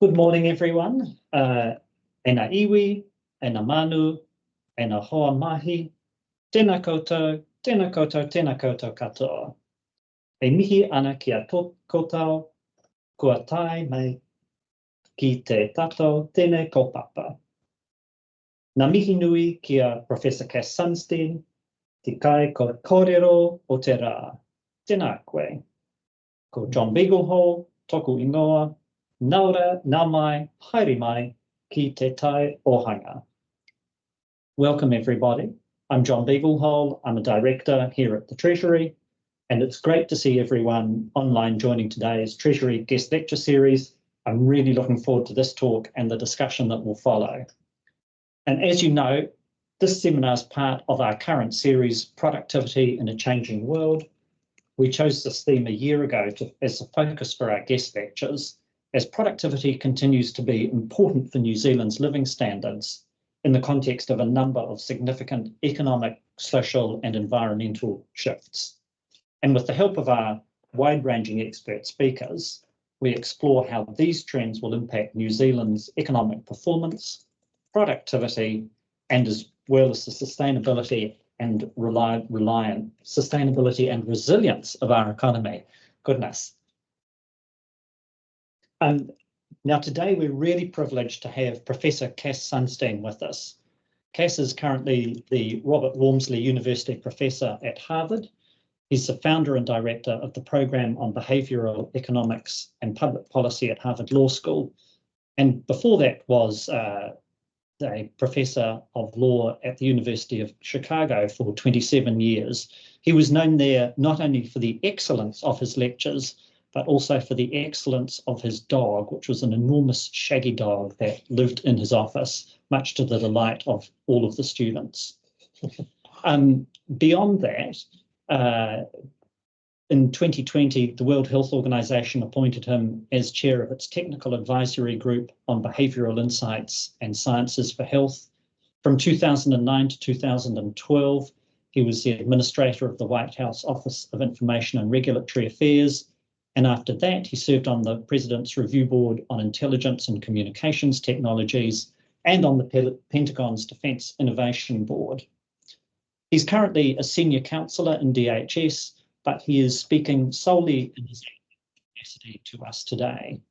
Good morning, everyone. Ena iwi, ena manu, ena hoa mahi, tēnā koutou, tēnā koutou, tēnā koutou katoa. E mihi ana ki a koutou, kua tae mai ki te tatou tēnei kaupapa. Nā mihi nui ki a Professor Cass Sunstein, te kai ko kōrero o te rā. Tēnā koe. Ko John Beaglehall, toku ingoa, naura, nā mai, haere mai, ki te tai ohanga. Welcome everybody. I'm John Beaglehall. I'm a director here at the Treasury, and it's great to see everyone online joining today's Treasury guest lecture series. I'm really looking forward to this talk and the discussion that will follow. And as you know, this seminar is part of our current series, Productivity in a Changing World. We chose this theme a year ago as a focus for our guest lectures, as productivity continues to be important for New Zealand's living standards in the context of a number of significant economic, social and environmental shifts. And with the help of our wide-ranging expert speakers, we explore how these trends will impact New Zealand's economic performance, productivity, and as well as the sustainability and sustainability and resilience of our economy. Goodness. Now today we're really privileged to have Professor Cass Sunstein with us. Cass is currently the Robert Walmsley University Professor at Harvard. He's the founder and director of the program on behavioral economics and public policy at Harvard Law School. And before that was a professor of law at the University of Chicago for 27 years. He was known there not only for the excellence of his lectures, but also for the excellence of his dog, which was an enormous shaggy dog that lived in his office, much to the delight of all of the students. Beyond that, in 2020, the World Health Organization appointed him as chair of its technical advisory group on behavioral insights and sciences for health. From 2009 to 2012, he was the administrator of the White House Office of Information and Regulatory Affairs. And after that, he served on the President's Review Board on Intelligence and Communications Technologies and on the Pentagon's Defense Innovation Board. He's currently a senior counselor in DHS, but he is speaking solely in his capacity to us today.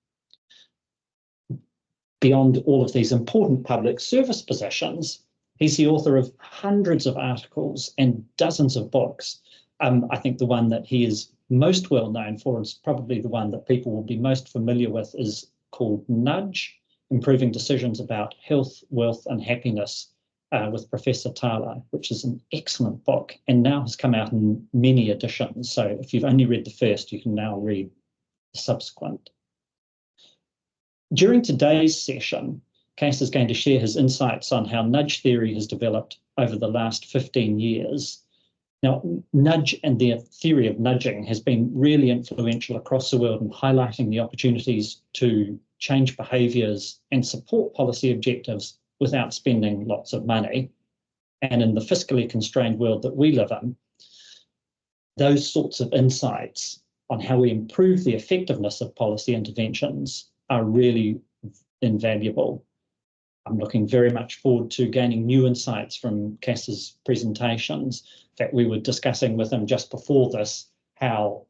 Beyond all of these important public service positions, he's the author of hundreds of articles and dozens of books. I think the one that he is most well known for, and probably the one that people will be most familiar with, is called Nudge, Improving Decisions About Health, Wealth and Happiness with Professor Tala, which is an excellent book and now has come out in many editions. So if you've only read the first, you can now read the subsequent. During today's session, Cass is going to share his insights on how nudge theory has developed over the last 15 years. Now, nudge and the theory of nudging has been really influential across the world in highlighting the opportunities to change behaviours and support policy objectives without spending lots of money. And in the fiscally constrained world that we live in, those sorts of insights on how we improve the effectiveness of policy interventions are really invaluable. I'm looking very much forward to gaining new insights from Cass's presentations. In fact, we were discussing with him just before this how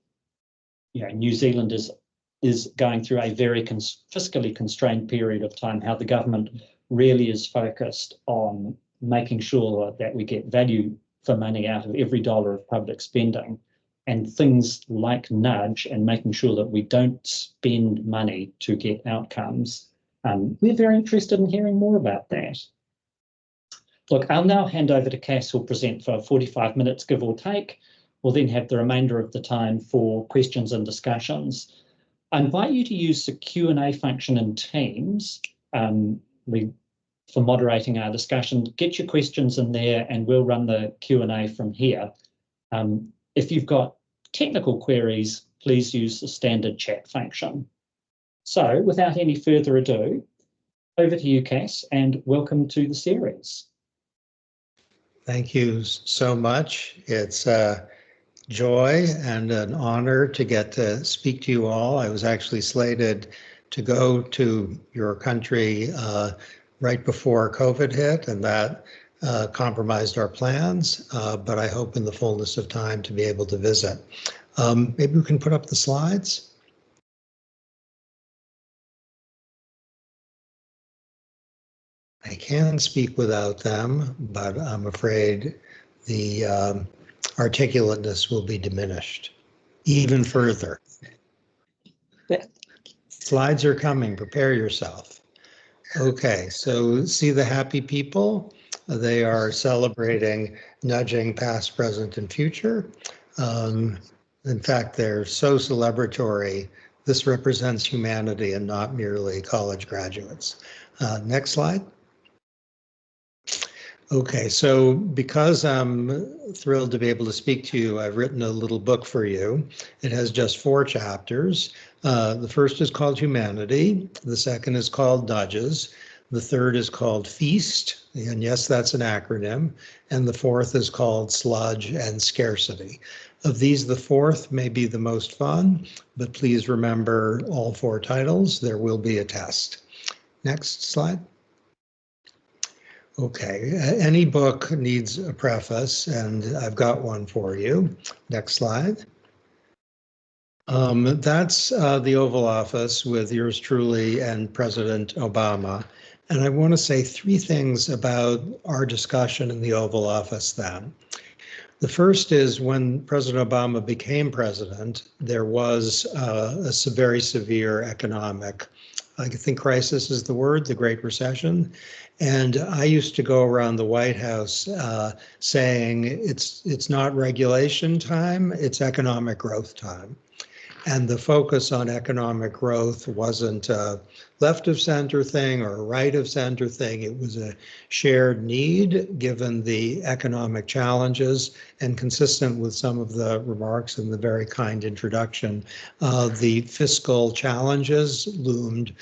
New Zealand is going through a very fiscally constrained period of time, how the government really is focused on making sure that we get value for money out of every dollar of public spending, and things like nudge and making sure that we don't spend money to get outcomes. We're very interested in hearing more about that. Look, I'll now hand over to Cass, who'll present for 45 minutes, give or take. We'll then have the remainder of the time for questions and discussions. I invite you to use the Q&A function in Teams for moderating our discussion. Get your questions in there and we'll run the Q&A from here. If you've got technical queries, please use the standard chat function. So without any further ado, over to you, Cass, and welcome to the series. Thank you so much. It's a joy and an honor to get to speak to you all. I was actually slated to go to your country right before COVID hit, and that compromised our plans, but I hope in the fullness of time to be able to visit. Maybe we can put up the slides. I can speak without them, but I'm afraid the articulateness will be diminished even further. Slides are coming, prepare yourself. Okay, so see the happy people? They are celebrating nudging past, present, and future. In fact, they're so celebratory. This represents humanity and not merely college graduates. Next slide. Okay, so because I'm thrilled to be able to speak to you, I've written a little book for you. It has just 4 chapters. The first is called Humanity. The second is called Nudges. The third is called Feast, and yes, that's an acronym. And the fourth is called Sludge and Scarcity. Of these, the fourth may be the most fun, but please remember all 4 titles. There will be a test. Next slide. Okay, any book needs a preface, and I've got one for you. Next slide. That's the Oval Office with yours truly and President Obama. And I want to say 3 things about our discussion in the Oval Office then. The first is when President Obama became president, there was a very severe economic, I think crisis is the word, the Great Recession. And I used to go around the White House saying it's not regulation time, it's economic growth time. And the focus on economic growth wasn't a left of center thing or a right of center thing. It was a shared need given the economic challenges, and consistent with some of the remarks in the very kind introduction, the fiscal challenges loomed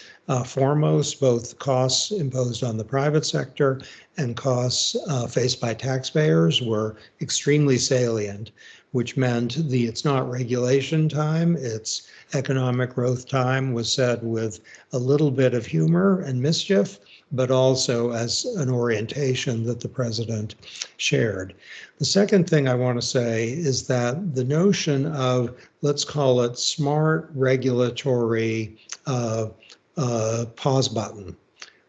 foremost. Both costs imposed on the private sector and costs faced by taxpayers were extremely salient, which meant it's not regulation time, it's economic growth time was said with a little bit of humor and mischief, but also as an orientation that the president shared. The second thing I want to say is that the notion of, let's call it smart regulatory pause button,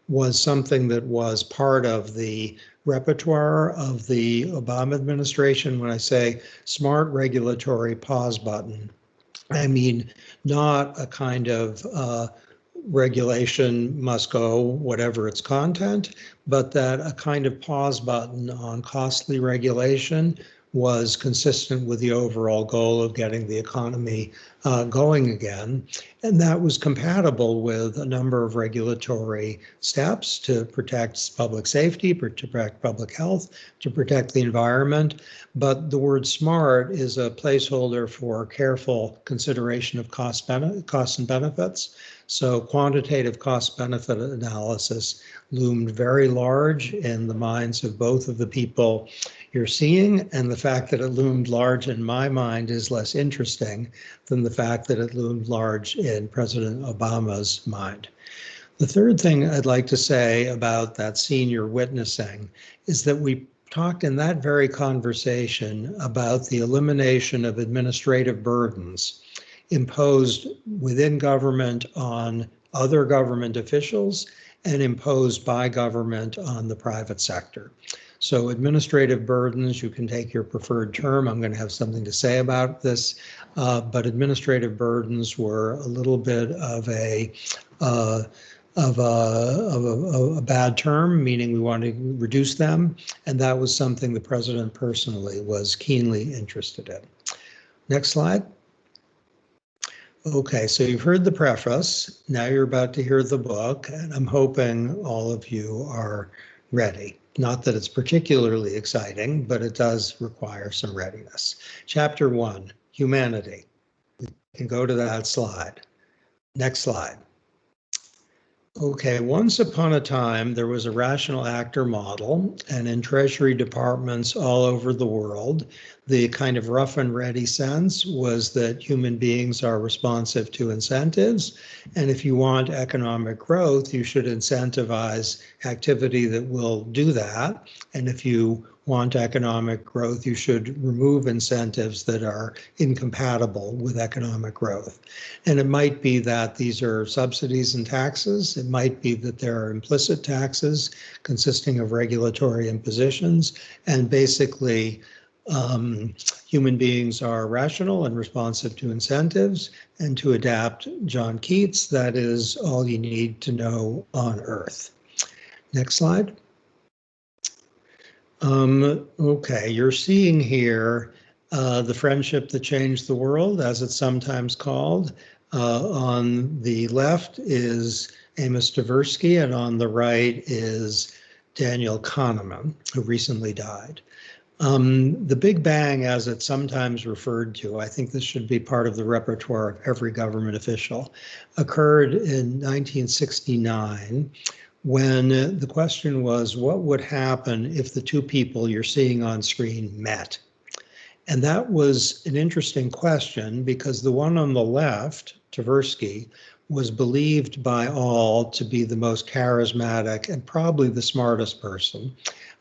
was something that was part of the repertoire of the Obama administration. When I say smart regulatory pause button, I mean not a kind of regulation must go, whatever its content, but that a kind of pause button on costly regulation was consistent with the overall goal of getting the economy going again. And that was compatible with a number of regulatory steps to protect public safety, to protect public health, to protect the environment. But the word smart is a placeholder for careful consideration of costs and benefits. So quantitative cost-benefit analysis loomed very large in the minds of both of the people you're seeing, and the fact that it loomed large in my mind is less interesting than the fact that it loomed large in President Obama's mind. The third thing I'd like to say about that scene you're witnessing is that we talked in that very conversation about the elimination of administrative burdens imposed within government on other government officials and imposed by government on the private sector. So administrative burdens, you can take your preferred term. I'm going to have something to say about this, but administrative burdens were a little bit of a bad term, meaning we want to reduce them, and that was something the president personally was keenly interested in. Next slide. Okay, so you've heard the preface. Now you're about to hear the book, and I'm hoping all of you are ready. Not that it's particularly exciting, but it does require some readiness. Chapter 1, Humanity. You can go to that slide. Next slide. Okay, once upon a time, there was a rational actor model, and in Treasury departments all over the world, the kind of rough and ready sense was that human beings are responsive to incentives, and if you want economic growth, you should incentivize activity that will do that, and if you want economic growth, you should remove incentives that are incompatible with economic growth. And it might be that these are subsidies and taxes. It might be that there are implicit taxes consisting of regulatory impositions. And basically, human beings are rational and responsive to incentives. And to adapt John Keats, that is all you need to know on Earth. Next slide. Okay, you're seeing here the friendship that changed the world, as it's sometimes called. On the left is Amos Tversky, and on the right is Daniel Kahneman, who recently died. The Big Bang, as it's sometimes referred to, I think this should be part of the repertoire of every government official, occurred in 1969. When the question was, what would happen if the two people you're seeing on screen met? And that was an interesting question because the one on the left, Tversky, was believed by all to be the most charismatic and probably the smartest person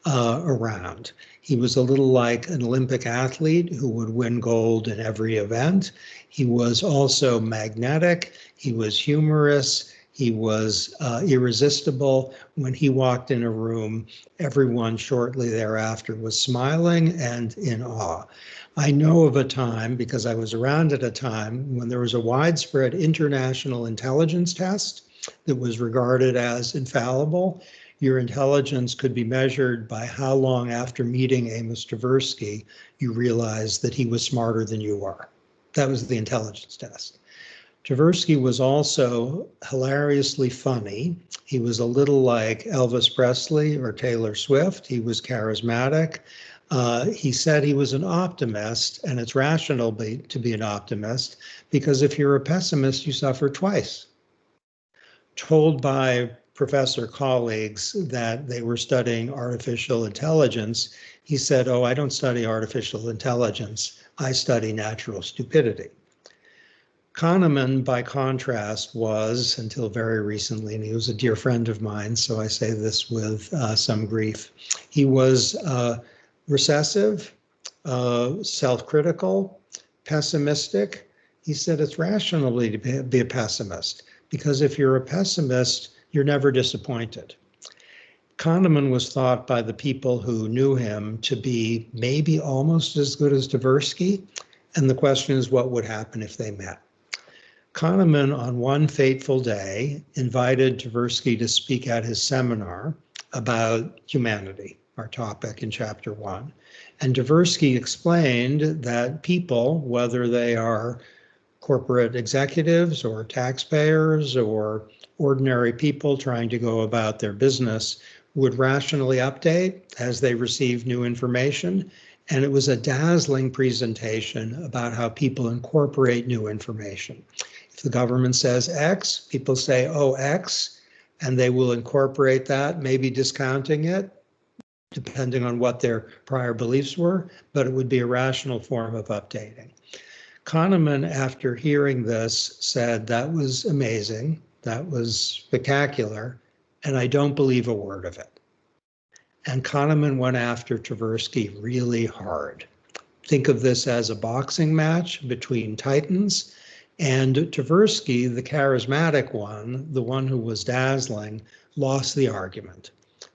around. He was a little like an Olympic athlete who would win gold in every event. He was also magnetic. He was humorous. He was irresistible. When he walked in a room, everyone shortly thereafter was smiling and in awe. I know of a time, because I was around at a time, when there was a widespread international intelligence test that was regarded as infallible. Your intelligence could be measured by how long after meeting Amos Tversky you realized that he was smarter than you are. That was the intelligence test. Tversky was also hilariously funny. He was a little like Elvis Presley or Taylor Swift. He was charismatic. He said he was an optimist, and it's rational to be an optimist because if you're a pessimist, you suffer twice. Told by professor colleagues that they were studying artificial intelligence, he said, "Oh, I don't study artificial intelligence. I study natural stupidity." Kahneman, by contrast, was, until very recently, and he was a dear friend of mine, so I say this with some grief, he was recessive, self-critical, pessimistic. He said it's rational to be a pessimist, because if you're a pessimist, you're never disappointed. Kahneman was thought by the people who knew him to be maybe almost as good as Tversky, and the question is what would happen if they met. Kahneman, on one fateful day, invited Tversky to speak at his seminar about humanity, our topic in chapter 1. And Tversky explained that people, whether they are corporate executives or taxpayers or ordinary people trying to go about their business, would rationally update as they receive new information. And it was a dazzling presentation about how people incorporate new information. If the government says X, people say, oh, X, and they will incorporate that, maybe discounting it, depending on what their prior beliefs were, but it would be a rational form of updating. Kahneman, after hearing this, said that was amazing, that was spectacular, and I don't believe a word of it. And Kahneman went after Tversky really hard. Think of this as a boxing match between titans, and Tversky, the charismatic one, the one who was dazzling, lost the argument,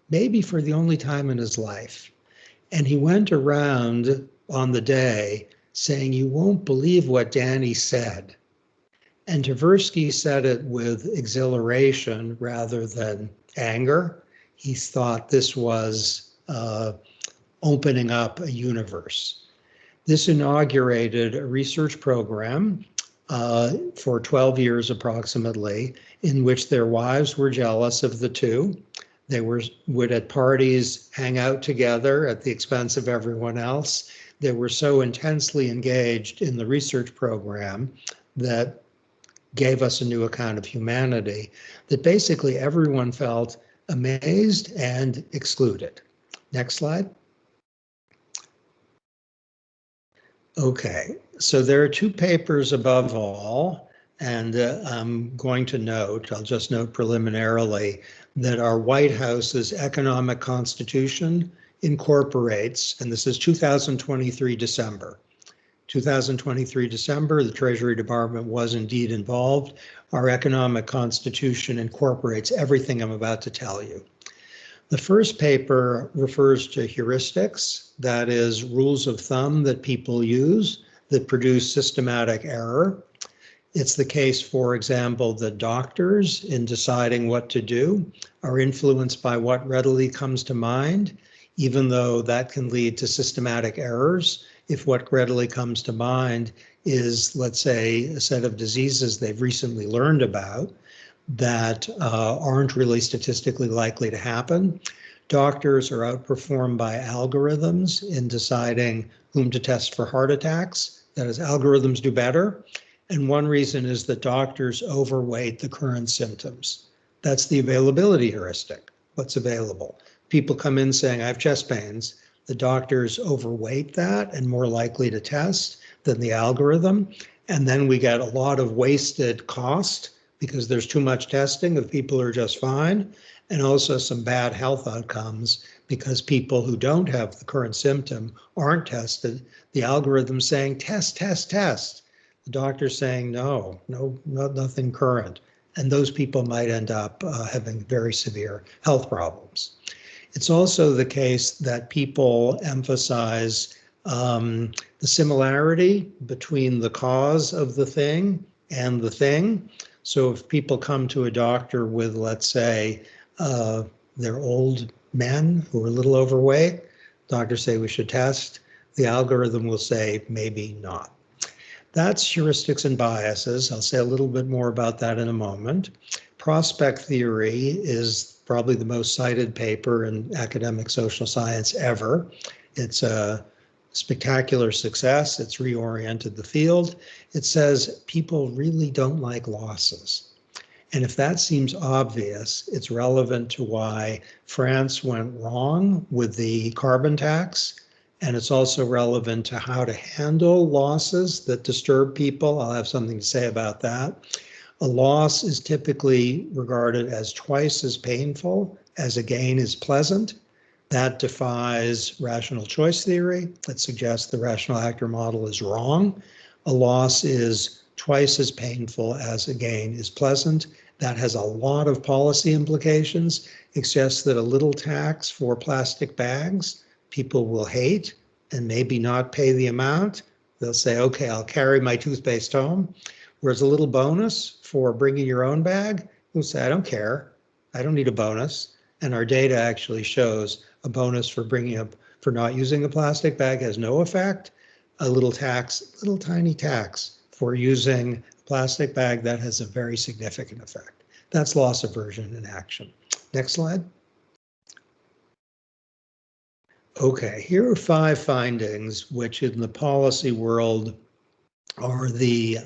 maybe for the only time in his life. And he went around on the day saying, "You won't believe what Danny said." And Tversky said it with exhilaration rather than anger. He thought this was opening up a universe. This inaugurated a research program for 12 years approximately, in which their wives were jealous of the two. They would at parties hang out together at the expense of everyone else. They were so intensely engaged in the research program that gave us a new account of humanity that basically everyone felt amazed and excluded. Next slide. Okay, so there are two papers above all, and I'm going to note, I'll just note preliminarily, that our White House's economic constitution incorporates, and this is 2023 December. 2023 December, the Treasury Department was indeed involved. Our economic constitution incorporates everything I'm about to tell you. The first paper refers to heuristics, that is, rules of thumb that people use that produce systematic error. It's the case, for example, that doctors, in deciding what to do, are influenced by what readily comes to mind, even though that can lead to systematic errors. If what readily comes to mind is, let's say, a set of diseases they've recently learned about that aren't really statistically likely to happen. Doctors are outperformed by algorithms in deciding whom to test for heart attacks. That is, algorithms do better. And one reason is that doctors overweight the current symptoms. That's the availability heuristic, what's available. People come in saying, I have chest pains. The doctors overweight that and more likely to test than the algorithm. And then we get a lot of wasted cost because there's too much testing of people who are just fine, and also some bad health outcomes because people who don't have the current symptom aren't tested. The algorithm's saying, test, test, test. The doctor's saying, no, nothing current. And those people might end up having very severe health problems. It's also the case that people emphasize the similarity between the cause of the thing and the thing. So if people come to a doctor with, let's say, they're old men who are a little overweight, doctors say we should test, the algorithm will say maybe not. That's heuristics and biases. I'll say a little bit more about that in a moment. Prospect theory is probably the most cited paper in academic social science ever. It's a spectacular success. It's reoriented the field. It says people really don't like losses. And if that seems obvious, it's relevant to why France went wrong with the carbon tax. And it's also relevant to how to handle losses that disturb people. I'll have something to say about that. A loss is typically regarded as twice as painful as a gain is pleasant. That defies rational choice theory. That suggests the rational actor model is wrong. A loss is twice as painful as a gain is pleasant. That has a lot of policy implications. It suggests that a little tax for plastic bags people will hate and maybe not pay the amount. They'll say, okay, I'll carry my toothpaste home. Whereas a little bonus for bringing your own bag, we'll say, I don't care. I don't need a bonus. And our data actually shows a bonus for for not using a plastic bag has no effect. A little tax, little tiny tax for using a plastic bag, that has a very significant effect. That's loss aversion in action. Next slide. Okay, here are 5 findings which in the policy world are the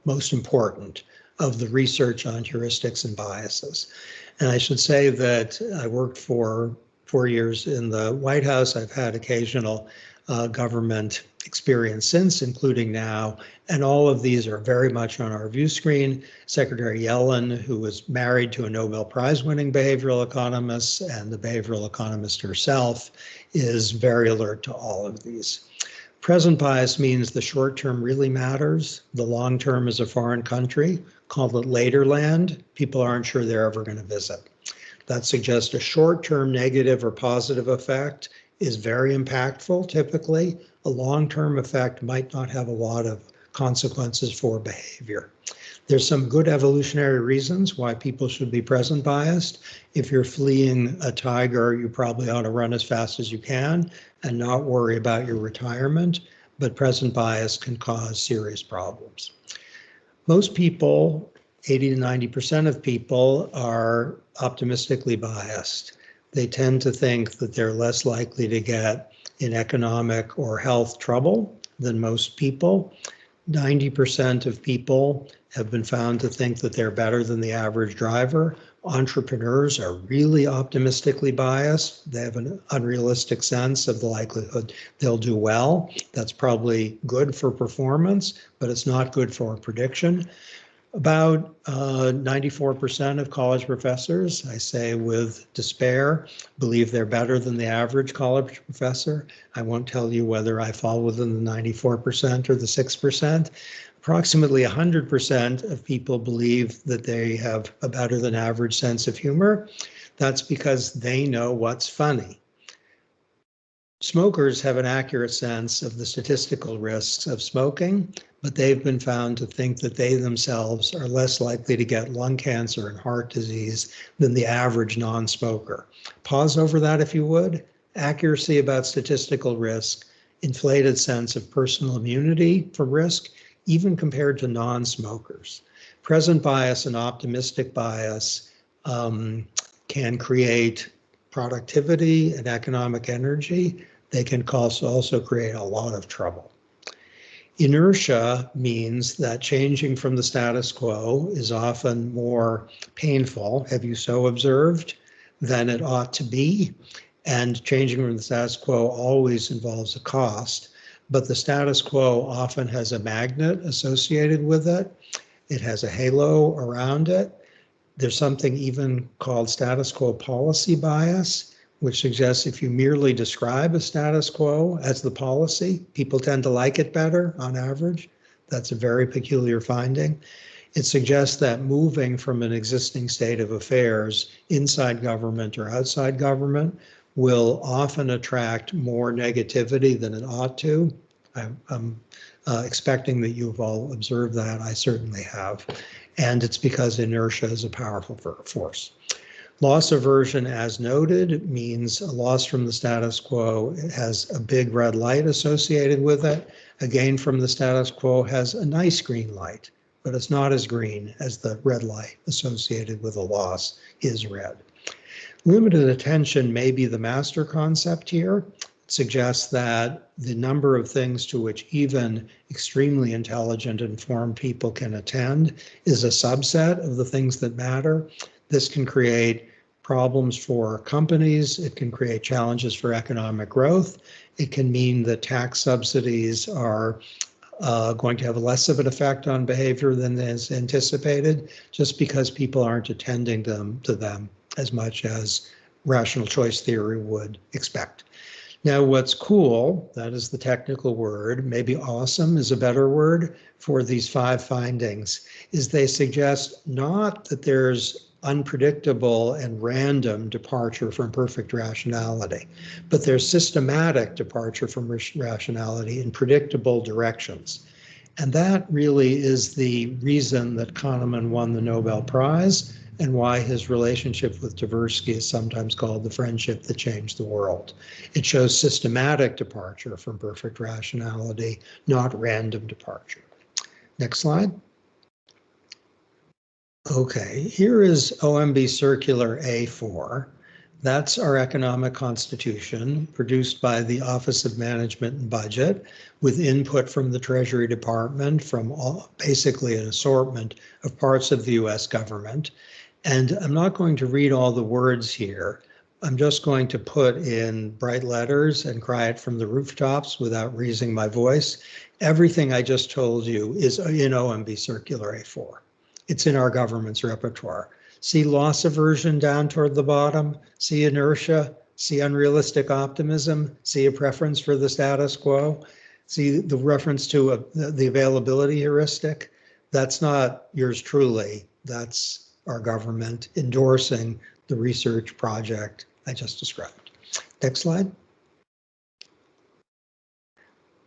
most important of the research on heuristics and biases. And I should say that I worked for 4 years in the White House. I've had occasional government experience since, including now, and all of these are very much on our view screen. Secretary Yellen, who was married to a Nobel Prize winning behavioral economist, and the behavioral economist herself, is very alert to all of these. Present bias means the short term really matters. The long term is a foreign country. Call it later land. People aren't sure they're ever going to visit. That suggests a short term negative or positive effect is very impactful typically. A long term effect might not have a lot of consequences for behavior. There's some good evolutionary reasons why people should be present biased. If you're fleeing a tiger, you probably ought to run as fast as you can and not worry about your retirement, but present bias can cause serious problems. Most people, 80 to 90% of people, are optimistically biased. They tend to think that they're less likely to get in economic or health trouble than most people. 90% of people have been found to think that they're better than the average driver. Entrepreneurs are really optimistically biased. They have an unrealistic sense of the likelihood they'll do well. That's probably good for performance, but it's not good for prediction. About 94% of college professors, I say with despair, believe they're better than the average college professor. I won't tell you whether I fall within the 94% or the 6%. Approximately 100% of people believe that they have a better than average sense of humor. That's because they know what's funny. Smokers have an accurate sense of the statistical risks of smoking, but they've been found to think that they themselves are less likely to get lung cancer and heart disease than the average non-smoker. Pause over that if you would. Accuracy about statistical risk, inflated sense of personal immunity from risk, even compared to non-smokers. Present bias and optimistic bias can create productivity and economic energy. They can also create a lot of trouble. Inertia means that changing from the status quo is often more painful, have you so observed, than it ought to be. And changing from the status quo always involves a cost, but the status quo often has a magnet associated with it. It has a halo around it. There's something even called status quo policy bias, which suggests if you merely describe a status quo as the policy, people tend to like it better on average. That's a very peculiar finding. It suggests that moving from an existing state of affairs inside government or outside government will often attract more negativity than it ought to. I'm expecting that you've all observed that. I certainly have. And it's because inertia is a powerful force. Loss aversion, as noted, means a loss from the status quo. It has a big red light associated with it. A gain from the status quo has a nice green light, but it's not as green as the red light associated with a loss is red. Limited attention may be the master concept here. It suggests that the number of things to which even extremely intelligent, informed people can attend is a subset of the things that matter. This can create problems for companies. It can create challenges for economic growth. It can mean that tax subsidies are going to have less of an effect on behavior than is anticipated, just because people aren't attending to them as much as rational choice theory would expect. Now, what's cool, that is the technical word, maybe awesome is a better word for these 5 findings, is they suggest not that there's unpredictable and random departure from perfect rationality, but there's systematic departure from rationality in predictable directions. And that really is the reason that Kahneman won the Nobel Prize and why his relationship with Tversky is sometimes called the friendship that changed the world. It shows systematic departure from perfect rationality, not random departure. Next slide. Okay, here is OMB Circular A4. That's our economic constitution produced by the Office of Management and Budget with input from the Treasury Department, from basically an assortment of parts of the US government. And I'm not going to read all the words here. I'm just going to put in bright letters and cry it from the rooftops without raising my voice. Everything I just told you is in OMB Circular A4. It's in our government's repertoire. See loss aversion down toward the bottom, see inertia, see unrealistic optimism, see a preference for the status quo, see the reference to the availability heuristic. That's not yours truly, that's our government endorsing the research project I just described. Next slide.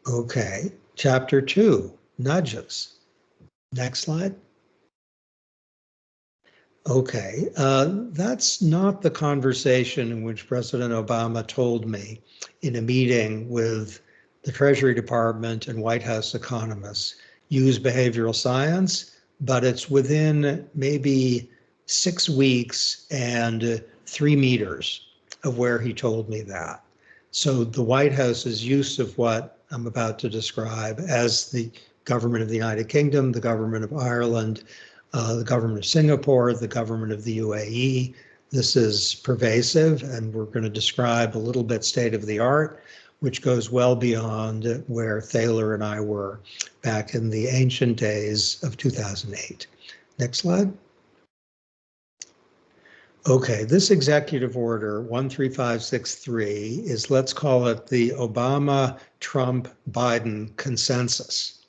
Okay, chapter 2, nudges. Next slide. Okay, that's not the conversation in which President Obama told me in a meeting with the Treasury Department and White House economists. Use behavioral science, but it's within maybe 6 weeks and 3 meters of where he told me that. So the White House's use of what I'm about to describe as the government of the United Kingdom, the government of Ireland, the government of Singapore, the government of the UAE. This is pervasive, and we're going to describe a little bit state of the art, which goes well beyond where Thaler and I were back in the ancient days of 2008. Next slide. Okay, this executive order 13563 is, let's call it the Obama-Trump-Biden consensus.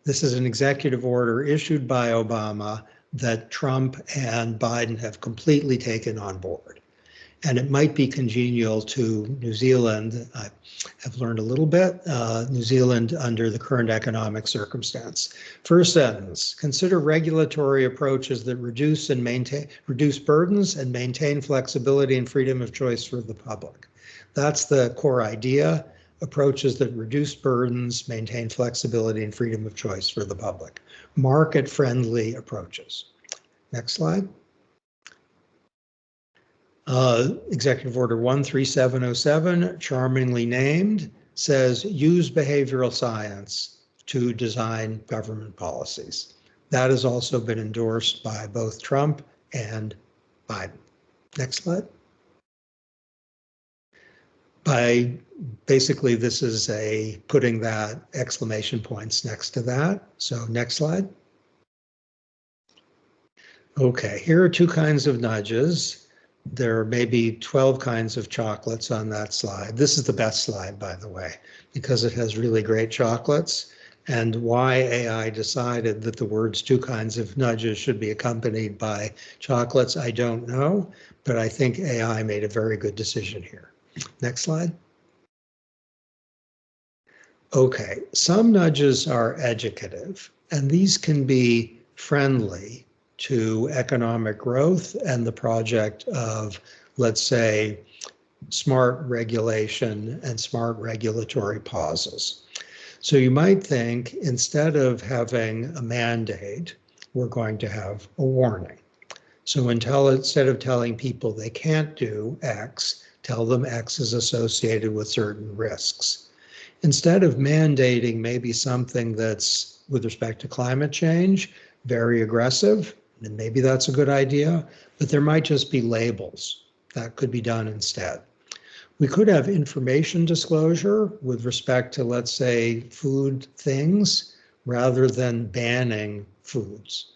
This is an executive order issued by Obama that Trump and Biden have completely taken on board. And it might be congenial to New Zealand. I have learned a little bit, New Zealand under the current economic circumstance. First sentence, consider regulatory approaches that reduce burdens and maintain flexibility and freedom of choice for the public. That's the core idea, approaches that reduce burdens, maintain flexibility and freedom of choice for the public. Market-friendly approaches. Next slide. Executive Order 13707, charmingly named, says use behavioral science to design government policies. That has also been endorsed by both Trump and Biden. Next slide. Basically, this is putting that exclamation points next to that. So next slide. Okay, here are two kinds of nudges. There may be 12 kinds of chocolates on that slide. This is the best slide, by the way, because it has really great chocolates. And why AI decided that the words two kinds of nudges should be accompanied by chocolates, I don't know, but I think AI made a very good decision here. Next slide. Okay, some nudges are educative, and these can be friendly to economic growth and the project of, let's say, smart regulation and smart regulatory pauses. So you might think, instead of having a mandate, we're going to have a warning. So instead of telling people they can't do X, tell them X is associated with certain risks. Instead of mandating maybe something that's, with respect to climate change, very aggressive, and maybe that's a good idea, but there might just be labels that could be done instead. We could have information disclosure with respect to, let's say, food things, rather than banning foods.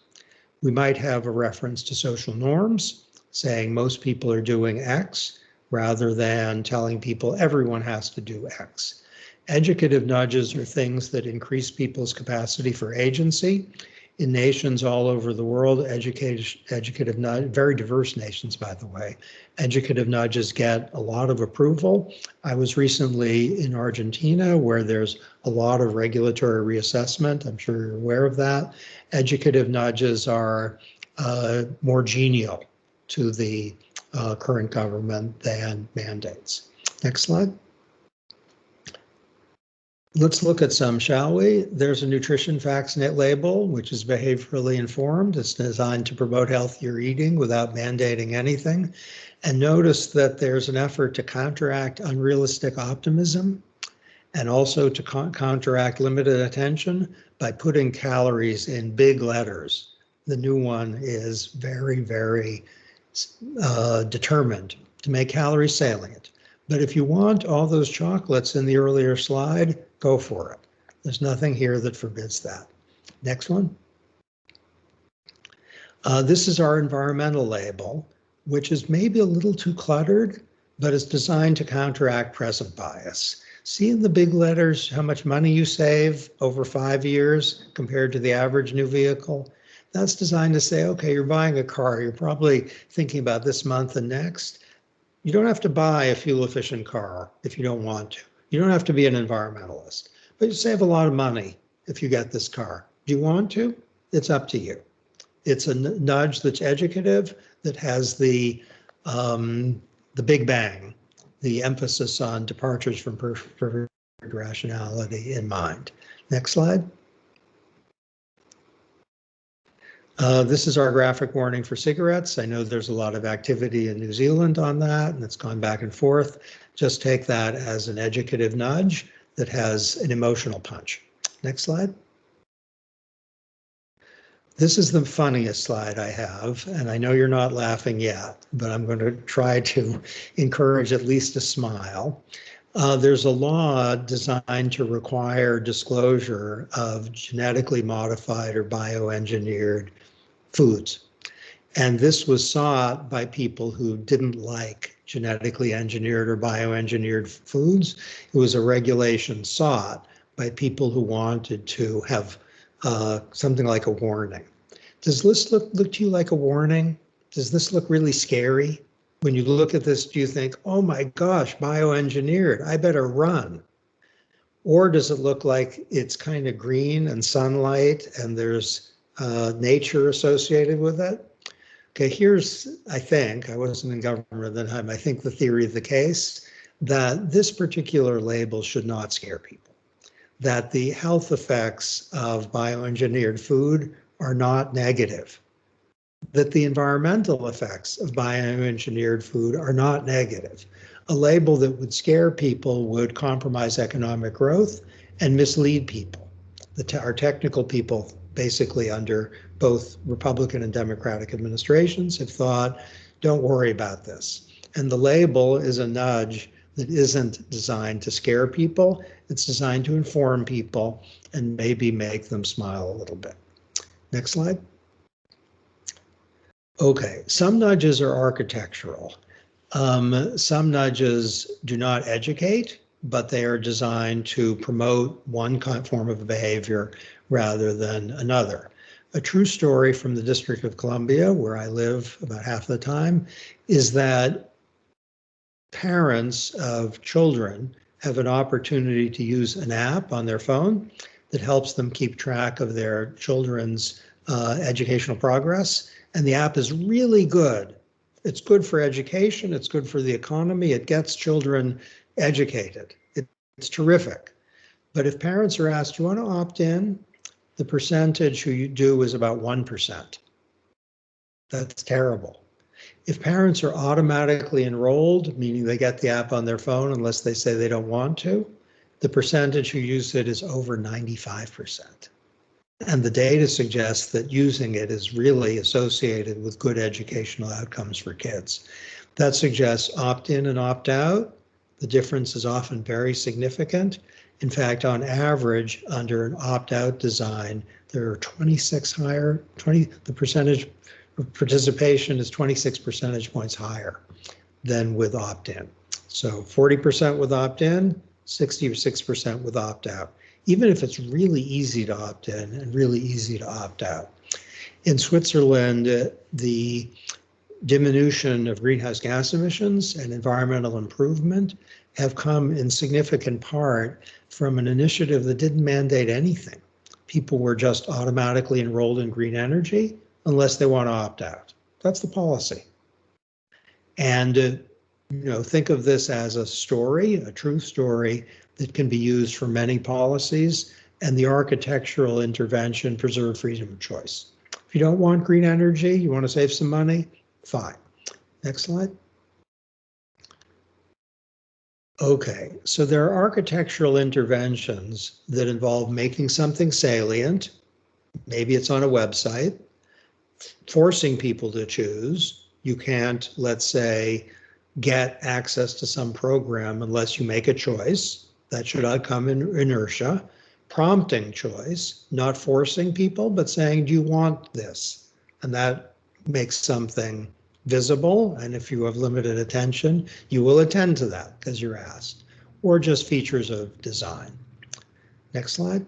We might have a reference to social norms, saying most people are doing X, rather than telling people everyone has to do X. Educative nudges are things that increase people's capacity for agency. In nations all over the world, very diverse nations, by the way, educative nudges get a lot of approval. I was recently in Argentina, where there's a lot of regulatory reassessment. I'm sure you're aware of that. Educative nudges are more genial to the current government than mandates. Next slide. Let's look at some, shall we? There's a nutrition facts net label, which is behaviorally informed. It's designed to promote healthier eating without mandating anything. And notice that there's an effort to counteract unrealistic optimism and also to counteract limited attention by putting calories in big letters. The new one is very, very determined to make calories salient. But if you want all those chocolates in the earlier slide, go for it. There's nothing here that forbids that. Next one. This is our environmental label, which is maybe a little too cluttered, but it's designed to counteract present bias. See in the big letters how much money you save over 5 years compared to the average new vehicle? That's designed to say, okay, you're buying a car, you're probably thinking about this month and next. You don't have to buy a fuel-efficient car if you don't want to. You don't have to be an environmentalist, but you save a lot of money if you get this car. Do you want to? It's up to you. It's a nudge that's educative, that has the big bang, the emphasis on departures from perfect rationality in mind. Next slide. This is our graphic warning for cigarettes. I know there's a lot of activity in New Zealand on that, and it's gone back and forth. Just take that as an educative nudge that has an emotional punch. Next slide. This is the funniest slide I have, and I know you're not laughing yet, but I'm going to try to encourage at least a smile. There's a law designed to require disclosure of genetically modified or bioengineered foods. And this was sought by people who didn't like genetically engineered or bioengineered foods. It was a regulation sought by people who wanted to have something like a warning. Does this look to you like a warning? Does this look really scary? When you look at this, do you think, oh my gosh, bioengineered, I better run? Or does it look like it's kind of green and sunlight and there's nature associated with it? Okay, here's, I think, I wasn't in government at the time, I think the theory of the case, that this particular label should not scare people. That the health effects of bioengineered food are not negative. That the environmental effects of bioengineered food are not negative. A label that would scare people would compromise economic growth and mislead people. Our technical people, basically under both Republican and Democratic administrations, have thought, don't worry about this. And the label is a nudge that isn't designed to scare people. It's designed to inform people and maybe make them smile a little bit. Next slide. Okay, some nudges are architectural. Some nudges do not educate, but they are designed to promote one form of behavior rather than another. A true story from the District of Columbia, where I live about half the time, is that parents of children have an opportunity to use an app on their phone that helps them keep track of their children's educational progress. And the app is really good. It's good for education. It's good for the economy. It gets children educated. It's terrific. But if parents are asked, do you want to opt in? The percentage who you do is about 1%. That's terrible. If parents are automatically enrolled, meaning they get the app on their phone unless they say they don't want to, the percentage who use it is over 95%. And the data suggests that using it is really associated with good educational outcomes for kids. That suggests opt-in and opt-out. The difference is often very significant. In fact, on average, under an opt-out design, there are the percentage of participation is 26 percentage points higher than with opt-in. So 40% with opt-in, 66% with opt-out, even if it's really easy to opt in and really easy to opt out. In Switzerland, the diminution of greenhouse gas emissions and environmental improvement have come in significant part from an initiative that didn't mandate anything. People were just automatically enrolled in green energy unless they want to opt out. That's the policy. And think of this as a story, a true story that can be used for many policies, and the architectural intervention preserve freedom of choice. If you don't want green energy, you want to save some money, fine. Next slide. Okay, so there are architectural interventions that involve making something salient. Maybe it's on a website, forcing people to choose. You can't, let's say, get access to some program unless you make a choice. That should not come in inertia. Prompting choice, not forcing people, but saying, do you want this? And that makes something visible. And if you have limited attention, you will attend to that because you're asked. Or just features of design. Next slide.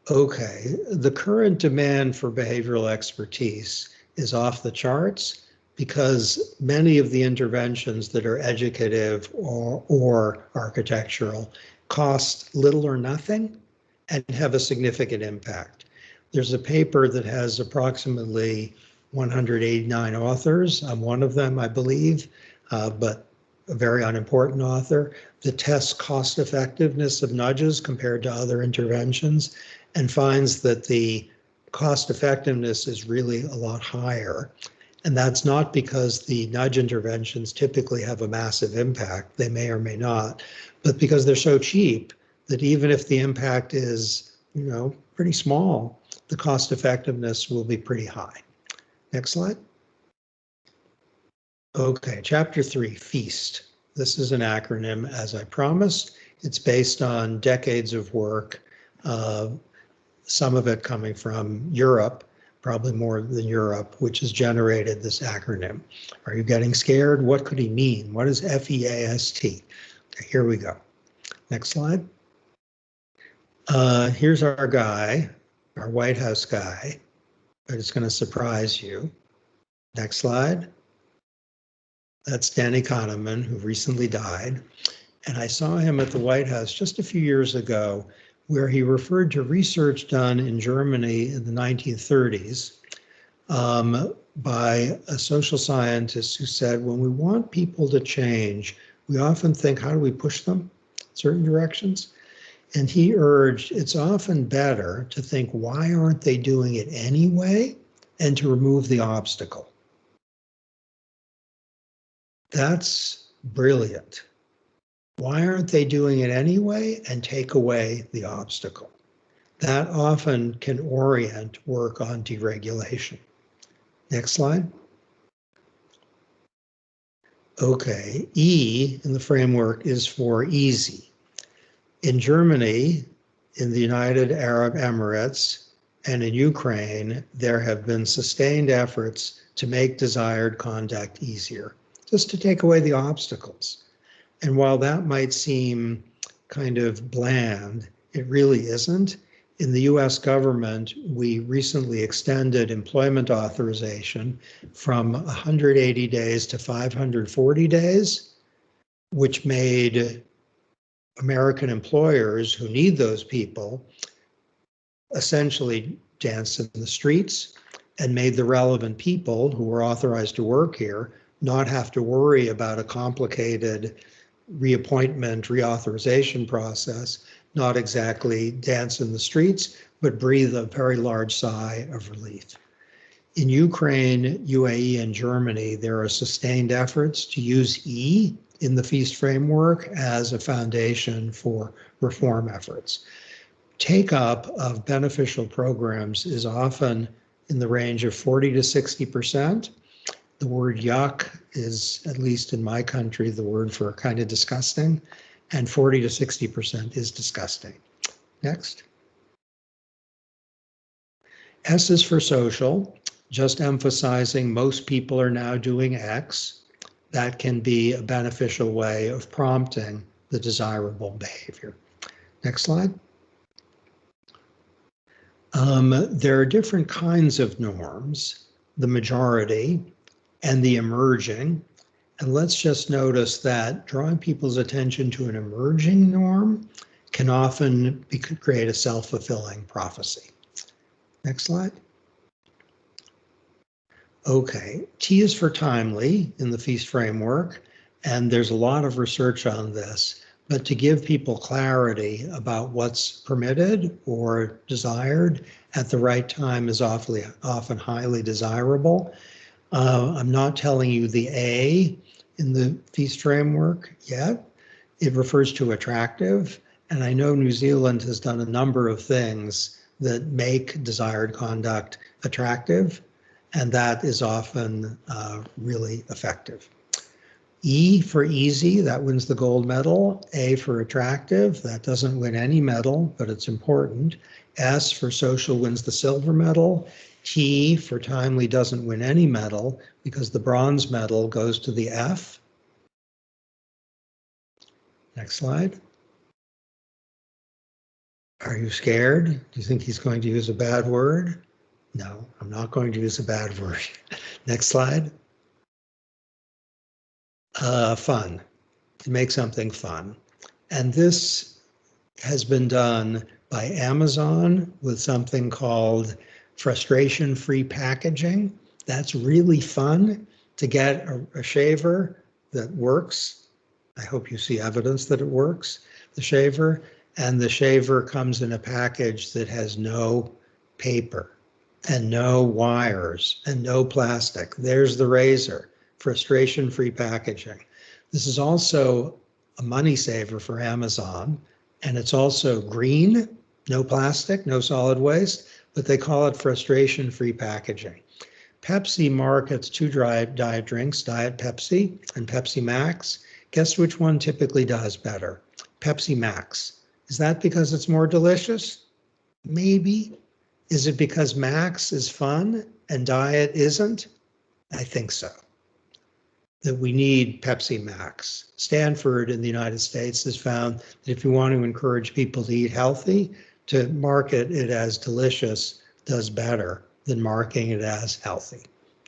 Okay, the current demand for behavioral expertise is off the charts because many of the interventions that are educative or architectural cost little or nothing and have a significant impact. There's a paper that has approximately 189 authors. I'm one of them, I believe, but a very unimportant author that tests cost effectiveness of nudges compared to other interventions and finds that the cost effectiveness is really a lot higher. And that's not because the nudge interventions typically have a massive impact, they may or may not, but because they're so cheap that even if the impact is, pretty small, the cost effectiveness will be pretty high. Next slide. Okay, chapter 3, FEAST. This is an acronym, as I promised. It's based on decades of work, some of it coming from Europe, probably more than Europe, which has generated this acronym. Are you getting scared? What could he mean? What is FEAST? Here we go. Next slide. Here's our guy, our White House guy, but it's going to surprise you. Next slide. That's Danny Kahneman, who recently died. And I saw him at the White House just a few years ago, where he referred to research done in Germany in the 1930s by a social scientist who said, when we want people to change, we often think, how do we push them in certain directions? And he urged, it's often better to think, why aren't they doing it anyway? And to remove the obstacle. That's brilliant. Why aren't they doing it anyway? And take away the obstacle. That often can orient work on deregulation. Next slide. Okay, E in the framework is for easy. In Germany, in the United Arab Emirates, and in Ukraine, there have been sustained efforts to make desired conduct easier, just to take away the obstacles. And while that might seem kind of bland, it really isn't. In the US government, we recently extended employment authorization from 180 days to 540 days, which made American employers who need those people essentially dance in the streets, and made the relevant people who were authorized to work here not have to worry about a complicated reappointment, reauthorization process, not exactly dance in the streets, but breathe a very large sigh of relief. In Ukraine, UAE, and Germany, there are sustained efforts to use E in the FEAST framework as a foundation for reform efforts. Take-up of beneficial programs is often in the range of 40 to 60%. The word yuck is, at least in my country, the word for kind of disgusting, and 40 to 60% is disgusting. Next. S is for social, just emphasizing most people are now doing X. That can be a beneficial way of prompting the desirable behavior. Next slide. There are different kinds of norms, the majority and the emerging. And let's just notice that drawing people's attention to an emerging norm can often create a self-fulfilling prophecy. Next slide. Okay, T is for timely in the FEAST framework, and there's a lot of research on this, but to give people clarity about what's permitted or desired at the right time is often highly desirable. I'm not telling you the A in the FEAST framework yet. It refers to attractive, and I know New Zealand has done a number of things that make desired conduct attractive, and that is often really effective. E for easy, that wins the gold medal. A for attractive, that doesn't win any medal, but it's important. S for social wins the silver medal. T for timely doesn't win any medal because the bronze medal goes to the F. Next slide. Are you scared? Do you think he's going to use a bad word? No, I'm not going to use a bad word. Next slide. Fun, to make something fun. And this has been done by Amazon with something called frustration-free packaging. That's really fun to get a shaver that works. I hope you see evidence that it works, the shaver. And the shaver comes in a package that has no paper and no wires and no plastic. There's the razor, frustration-free packaging. This is also a money saver for Amazon, and it's also green, No plastic, no solid waste, but they call it frustration-free packaging. Pepsi markets two diet drinks, Diet Pepsi and Pepsi Max. Guess which one typically does better? Pepsi Max. Is that because it's more delicious? Maybe. Is it because Max is fun and Diet isn't? I think so. That we need Pepsi Max. Stanford in the United States has found that if you want to encourage people to eat healthy, to market it as delicious does better than marketing it as healthy.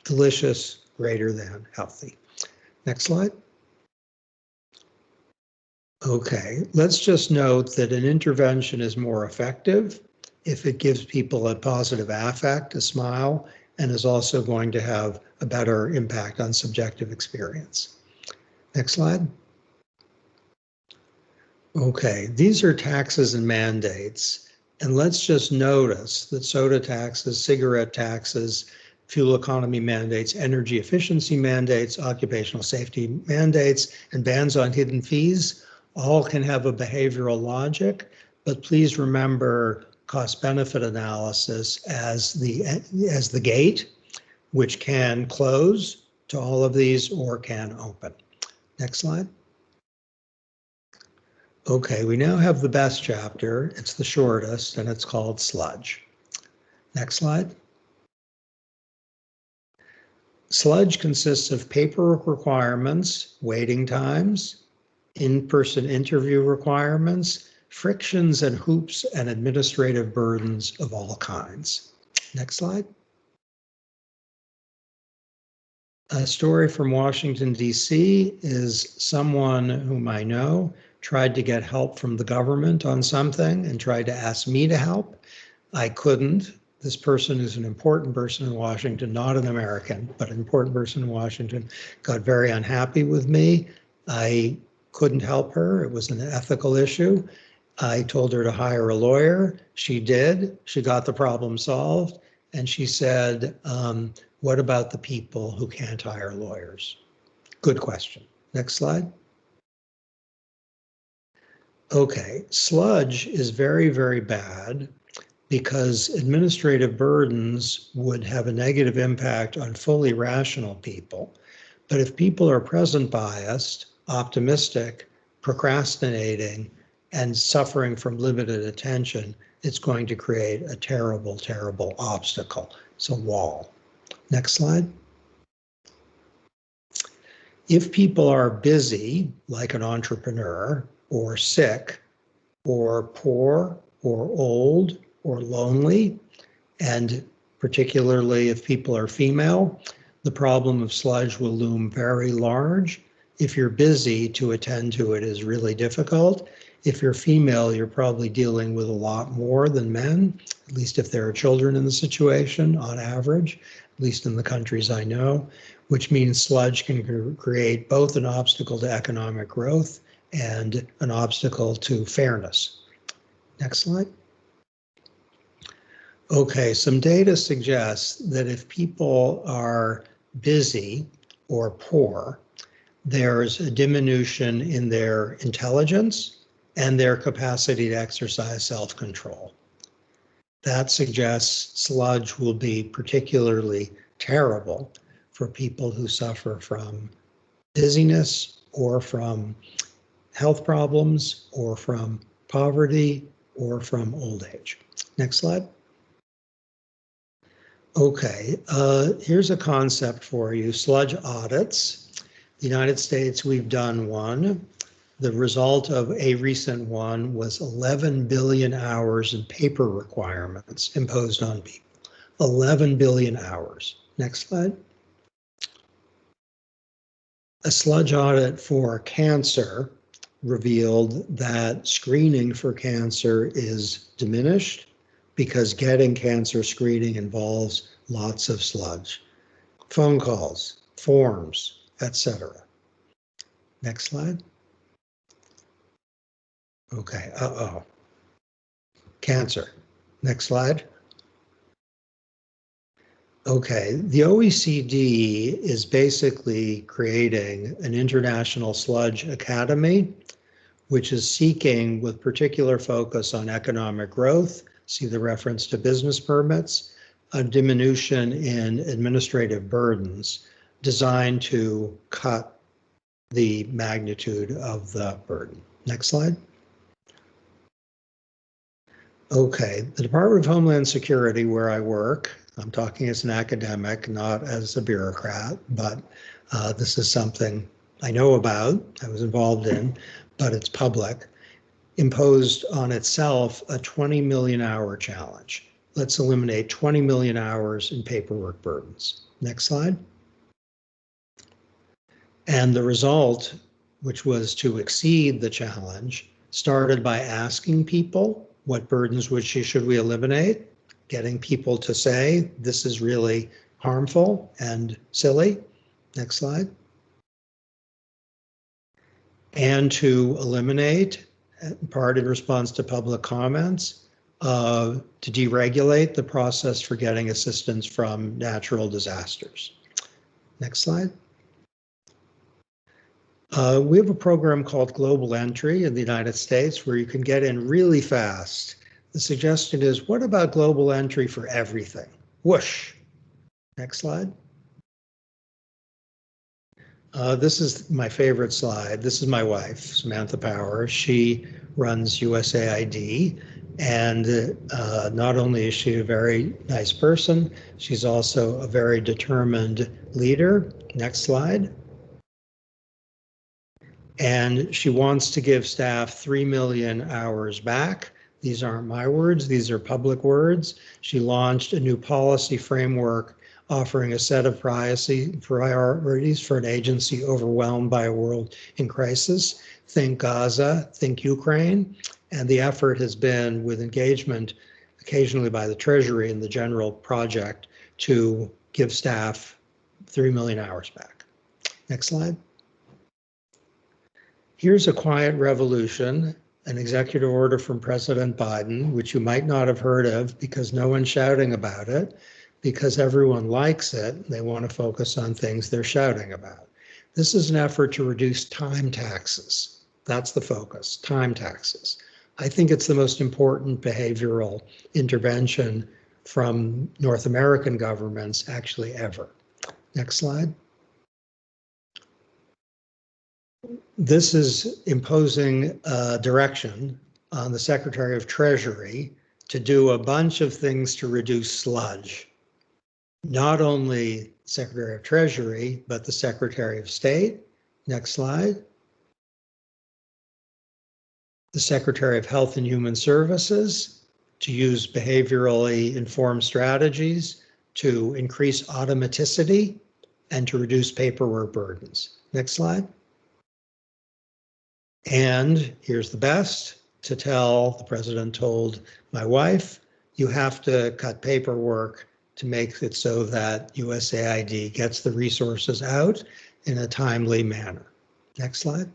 Delicious greater than healthy. Next slide. Okay, let's just note that an intervention is more effective if it gives people a positive affect, a smile, and is also going to have a better impact on subjective experience. Next slide. Okay, these are taxes and mandates. And let's just notice that soda taxes, cigarette taxes, fuel economy mandates, energy efficiency mandates, occupational safety mandates, and bans on hidden fees all can have a behavioral logic, but please remember cost-benefit analysis as the gate, which can close to all of these or can open. Next slide. Okay, we now have the best chapter. It's the shortest, and it's called sludge. Next slide. Sludge consists of paperwork requirements, waiting times, in-person interview requirements, frictions and hoops, and administrative burdens of all kinds. Next slide. A story from Washington, D.C. is someone whom I know tried to get help from the government on something and tried to ask me to help. I couldn't. This person is an important person in Washington, not an American, but an important person in Washington, got very unhappy with me. I couldn't help her. It was an ethical issue. I told her to hire a lawyer. She did. She got the problem solved. And she said, what about the people who can't hire lawyers? Good question. Next slide. Okay, sludge is very, very bad because administrative burdens would have a negative impact on fully rational people. But if people are present biased, optimistic, procrastinating, and suffering from limited attention, it's going to create a terrible, terrible obstacle. It's a wall. Next slide. If people are busy, like an entrepreneur, or sick, or poor, or old, or lonely, and particularly if people are female, the problem of sludge will loom very large. If you're busy, to attend to it is really difficult. If you're female, you're probably dealing with a lot more than men, at least if there are children in the situation on average, at least in the countries I know, which means sludge can create both an obstacle to economic growth and an obstacle to fairness. Next slide. Okay, some data suggests that if people are busy or poor, there's a diminution in their intelligence and their capacity to exercise self-control. That suggests sludge will be particularly terrible for people who suffer from dizziness or from health problems or from poverty or from old age. Next slide. Okay, here's a concept for you, sludge audits. The United States, we've done one. The result of a recent one was 11 billion hours in paper requirements imposed on people. 11 billion hours. Next slide. A sludge audit for cancer revealed that screening for cancer is diminished because getting cancer screening involves lots of sludge. Phone calls, forms, etc. Next slide. Okay, cancer. Next slide. Okay, the OECD is basically creating an international sludge academy which is seeking with particular focus on economic growth, see the reference to business permits, a diminution in administrative burdens designed to cut the magnitude of the burden. Next slide. Okay, the Department of Homeland Security, where I work, I'm talking as an academic, not as a bureaucrat, but this is something I know about, I was involved in, but it's public, imposed on itself a 20 million hour challenge. Let's eliminate 20 million hours in paperwork burdens. Next slide. And the result, which was to exceed the challenge, started by asking people what burdens should we eliminate, getting people to say this is really harmful and silly. Next slide. And to eliminate, part in response to public comments, to deregulate the process for getting assistance from natural disasters. Next slide. We have a program called Global Entry in the United States where you can get in really fast. The suggestion is, what about global entry for everything? Whoosh. Next slide. This is my favorite slide. This is my wife, Samantha Power. She runs USAID, and not only is she a very nice person, she's also a very determined leader. Next slide. And she wants to give staff 3 million hours back. These aren't my words, these are public words. She launched a new policy framework offering a set of priorities for an agency overwhelmed by a world in crisis. Think Gaza, think Ukraine. And the effort has been with engagement occasionally by the Treasury and the general project to give staff 3 million hours back. Next slide. Here's a quiet revolution, an executive order from President Biden, which you might not have heard of because no one's shouting about it, because everyone likes it. They want to focus on things they're shouting about. This is an effort to reduce time taxes. That's the focus, time taxes. I think it's the most important behavioral intervention from North American governments actually ever. Next slide. This is imposing a direction on the Secretary of Treasury to do a bunch of things to reduce sludge. Not only Secretary of Treasury, but the Secretary of State. Next slide. The Secretary of Health and Human Services to use behaviorally informed strategies to increase automaticity and to reduce paperwork burdens. Next slide. And here's the best, to tell, the president told my wife, you have to cut paperwork to make it so that USAID gets the resources out in a timely manner. Next slide.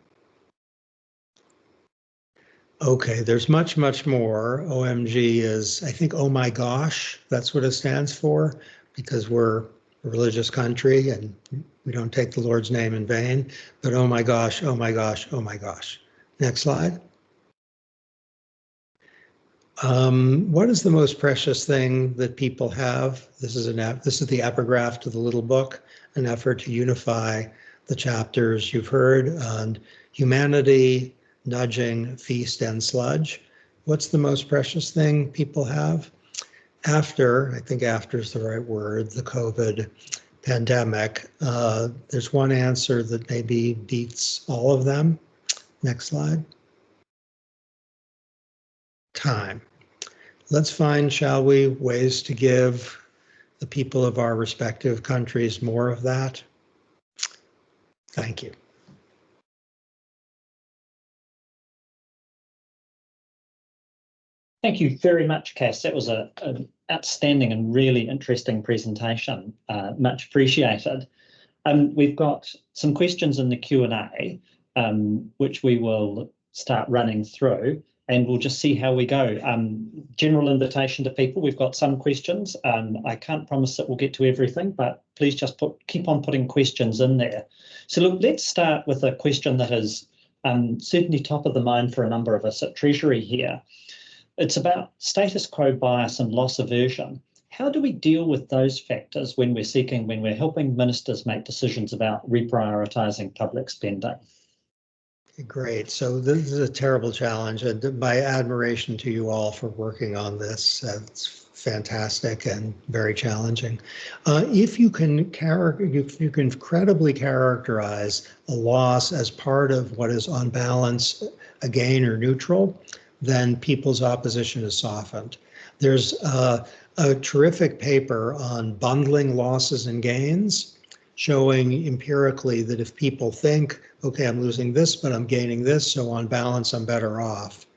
Okay, there's much, much more. OMG is, I think, oh my gosh, that's what it stands for, because we're a religious country and we don't take the Lord's name in vain, but oh my gosh, oh my gosh, oh my gosh. Next slide. What is the most precious thing that people have? This is the epigraph to the little book, an effort to unify the chapters you've heard on humanity, nudging, feast, and sludge. What's the most precious thing people have? After, I think after is the right word, the COVID pandemic, there's one answer that maybe beats all of them. Next slide. Time. Let's find, shall we, ways to give the people of our respective countries more of that. Thank you. Thank you very much, Cass. That was an outstanding and really interesting presentation. Much appreciated. We've got some questions in the Q&A, which we will start running through, and we'll just see how we go. General invitation to people. We've got some questions. I can't promise that we'll get to everything, but please just keep on putting questions in there. So look, let's start with a question that has certainly top of the mind for a number of us at Treasury here. It's about status quo bias and loss aversion. How do we deal with those factors when we're helping ministers make decisions about reprioritising public spending? Great. So this is a terrible challenge, and my admiration to you all for working on this. It's fantastic and very challenging. If you can credibly characterize a loss as part of what is on balance a gain or neutral, then people's opposition is softened. There's a terrific paper on bundling losses and gains, showing empirically that if people think, okay, I'm losing this, but I'm gaining this, so on balance, I'm better off,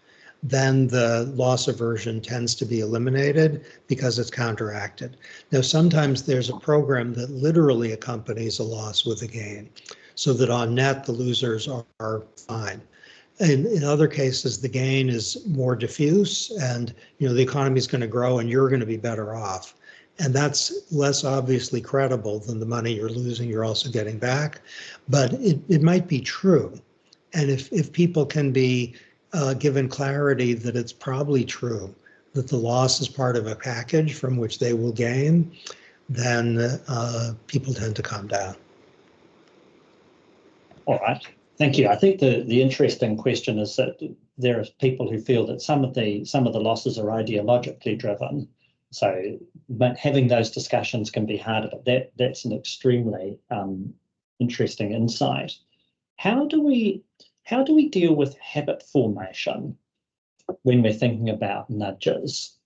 then the loss aversion tends to be eliminated because it's counteracted. Now, sometimes there's a program that literally accompanies a loss with a gain, so that on net, the losers are fine. In other cases, the gain is more diffuse, and the economy is going to grow and you're going to be better off. And that's less obviously credible than the money you're losing, you're also getting back. But it might be true. And if people can be given clarity that it's probably true, that the loss is part of a package from which they will gain, then people tend to calm down. All right. Thank you. I think the interesting question is that there are people who feel that some of the losses are ideologically driven. So, but having those discussions can be harder. That's an extremely interesting insight. How do we deal with habit formation when we're thinking about nudges?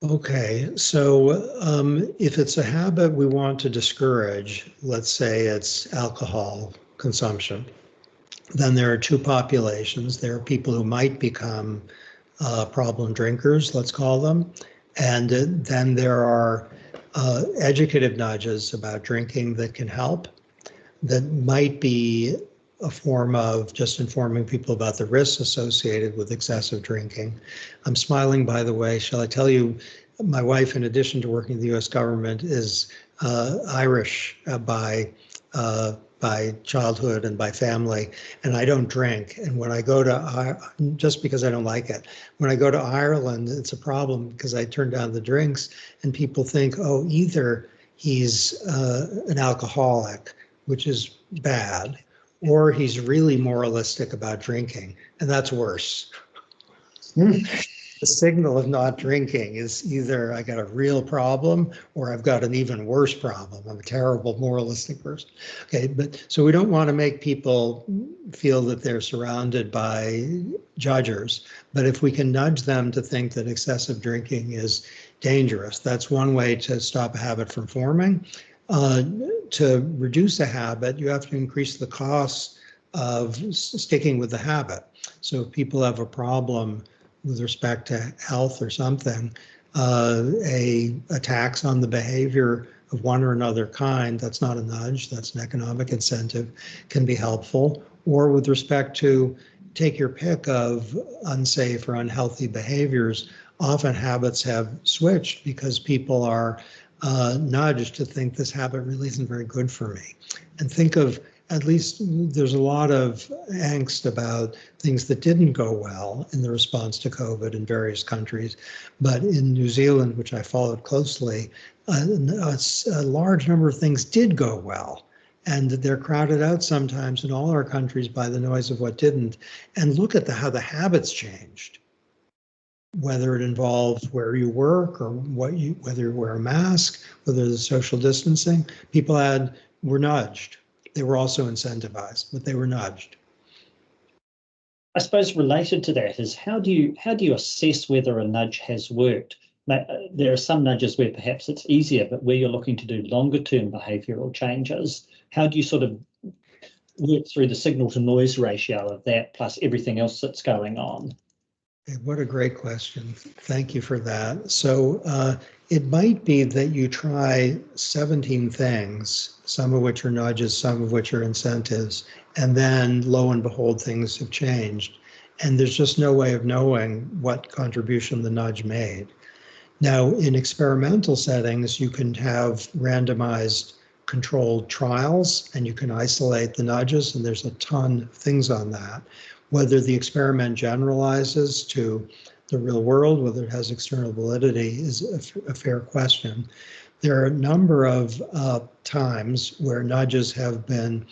Okay, so if it's a habit we want to discourage, let's say it's alcohol consumption, then there are two populations. There are people who might become problem drinkers, let's call them, and then there are educative nudges about drinking that can help, that might be a form of just informing people about the risks associated with excessive drinking. I'm smiling, by the way. Shall I tell you, my wife, in addition to working in the U.S. government, is Irish by childhood and by family, and I don't drink. And when I go to, just because I don't like it, when I go to Ireland, it's a problem because I turn down the drinks and people think, oh, either he's an alcoholic, which is bad, or he's really moralistic about drinking, and that's worse. The signal of not drinking is either I got a real problem or I've got an even worse problem. I'm a terrible moralistic person. Okay, but so we don't want to make people feel that they're surrounded by judgers, but if we can nudge them to think that excessive drinking is dangerous, that's one way to stop a habit from forming. To reduce a habit, you have to increase the cost of sticking with the habit. So if people have a problem with respect to health or something, a tax on the behavior of one or another kind, that's not a nudge, that's an economic incentive, can be helpful. Or with respect to take your pick of unsafe or unhealthy behaviors, often habits have switched because people are nudged to think this habit really isn't very good for me. And think of, at least there's a lot of angst about things that didn't go well in the response to COVID in various countries. But in New Zealand, which I followed closely, a large number of things did go well. And they're crowded out sometimes in all our countries by the noise of what didn't. And look at how the habits changed. Whether it involves where you work or whether you wear a mask, whether there's social distancing, people were nudged. They were also incentivized, but they were nudged. I suppose related to that is how do you assess whether a nudge has worked? There are some nudges where perhaps it's easier, but where you're looking to do longer term behavioural changes, how do you sort of work through the signal to noise ratio of that plus everything else that's going on? What a great question. Thank you for that. So it might be that you try 17 things, some of which are nudges, some of which are incentives, and then lo and behold, things have changed. And there's just no way of knowing what contribution the nudge made. Now, in experimental settings, you can have randomized controlled trials, and you can isolate the nudges, and there's a ton of things on that. Whether the experiment generalizes to the real world, whether it has external validity, is a fair question. There are a number of times where nudges have been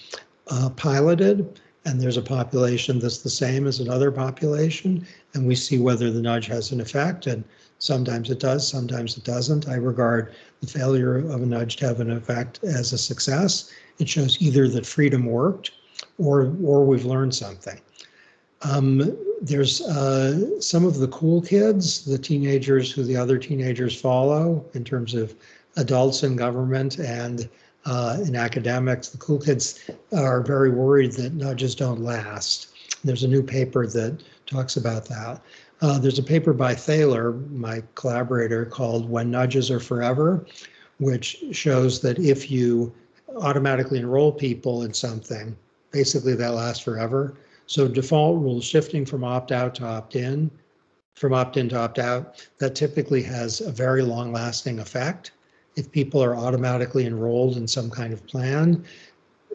piloted, and there's a population that's the same as another population, and we see whether the nudge has an effect, and sometimes it does, sometimes it doesn't. I regard the failure of a nudge to have an effect as a success. It shows either that freedom worked or we've learned something. There's some of the cool kids, the teenagers who the other teenagers follow in terms of adults in government and in academics. The cool kids are very worried that nudges don't last. There's a new paper that talks about that. There's a paper by Thaler, my collaborator, called When Nudges Are Forever, which shows that if you automatically enroll people in something, basically that lasts forever. So default rules shifting from opt-out to opt-in, from opt-in to opt-out, that typically has a very long-lasting effect. If people are automatically enrolled in some kind of plan,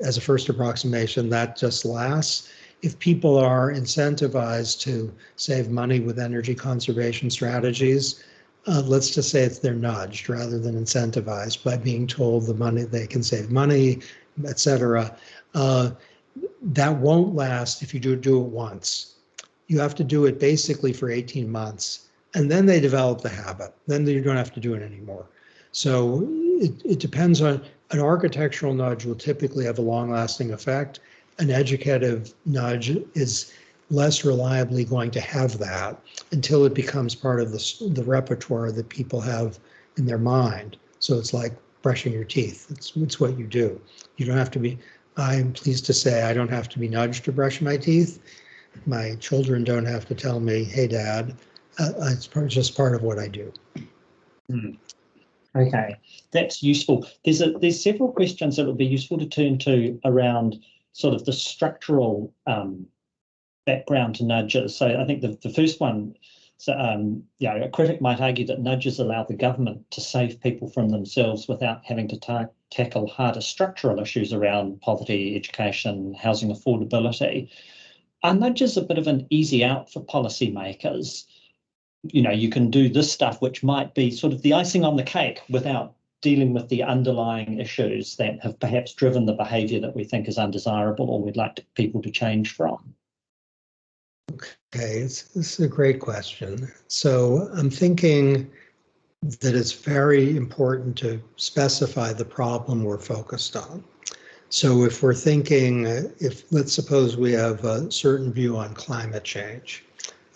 as a first approximation, that just lasts. If people are incentivized to save money with energy conservation strategies, let's just say they're nudged rather than incentivized by being told the money they can save money, etc. That won't last if you do it once. You have to do it basically for 18 months, and then they develop the habit. Then you don't have to do it anymore. So it depends on, an architectural nudge will typically have a long-lasting effect. An educative nudge is less reliably going to have that until it becomes part of the repertoire that people have in their mind. So it's like brushing your teeth. It's what you do. You don't have to be, I'm pleased to say I don't have to be nudged to brush my teeth. My children don't have to tell me, hey, Dad. It's just part of what I do. Okay, that's useful. There's several questions that would be useful to turn to around sort of the structural background to nudges. So I think the first one, a critic might argue that nudges allow the government to save people from themselves without having to tackle harder structural issues around poverty, education, housing affordability. Are nudges a bit of an easy out for policymakers? You know, you can do this stuff, which might be sort of the icing on the cake without dealing with the underlying issues that have perhaps driven the behaviour that we think is undesirable or we'd like people to change from. Okay, this is a great question. So I'm thinking that it's very important to specify the problem we're focused on. So if we're thinking, let's suppose we have a certain view on climate change,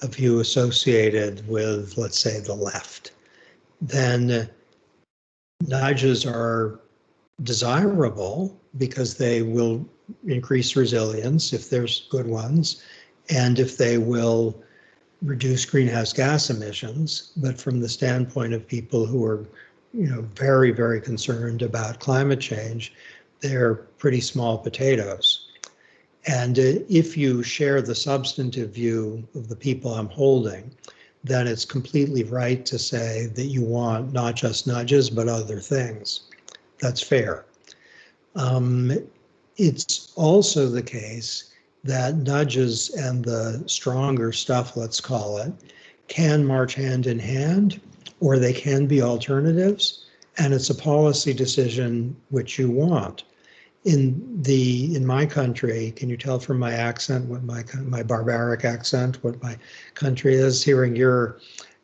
a view associated with, let's say, the left, then nudges are desirable because they will increase resilience if there's good ones, and if they will reduce greenhouse gas emissions. But from the standpoint of people who are, very, very concerned about climate change, they're pretty small potatoes. And if you share the substantive view of the people I'm holding, then it's completely right to say that you want not just nudges, but other things. That's fair. It's also the case that nudges and the stronger stuff, let's call it, can march hand in hand, or they can be alternatives, and it's a policy decision which you want. In my country, can you tell from my accent what my barbaric accent, what my country is? Hearing your,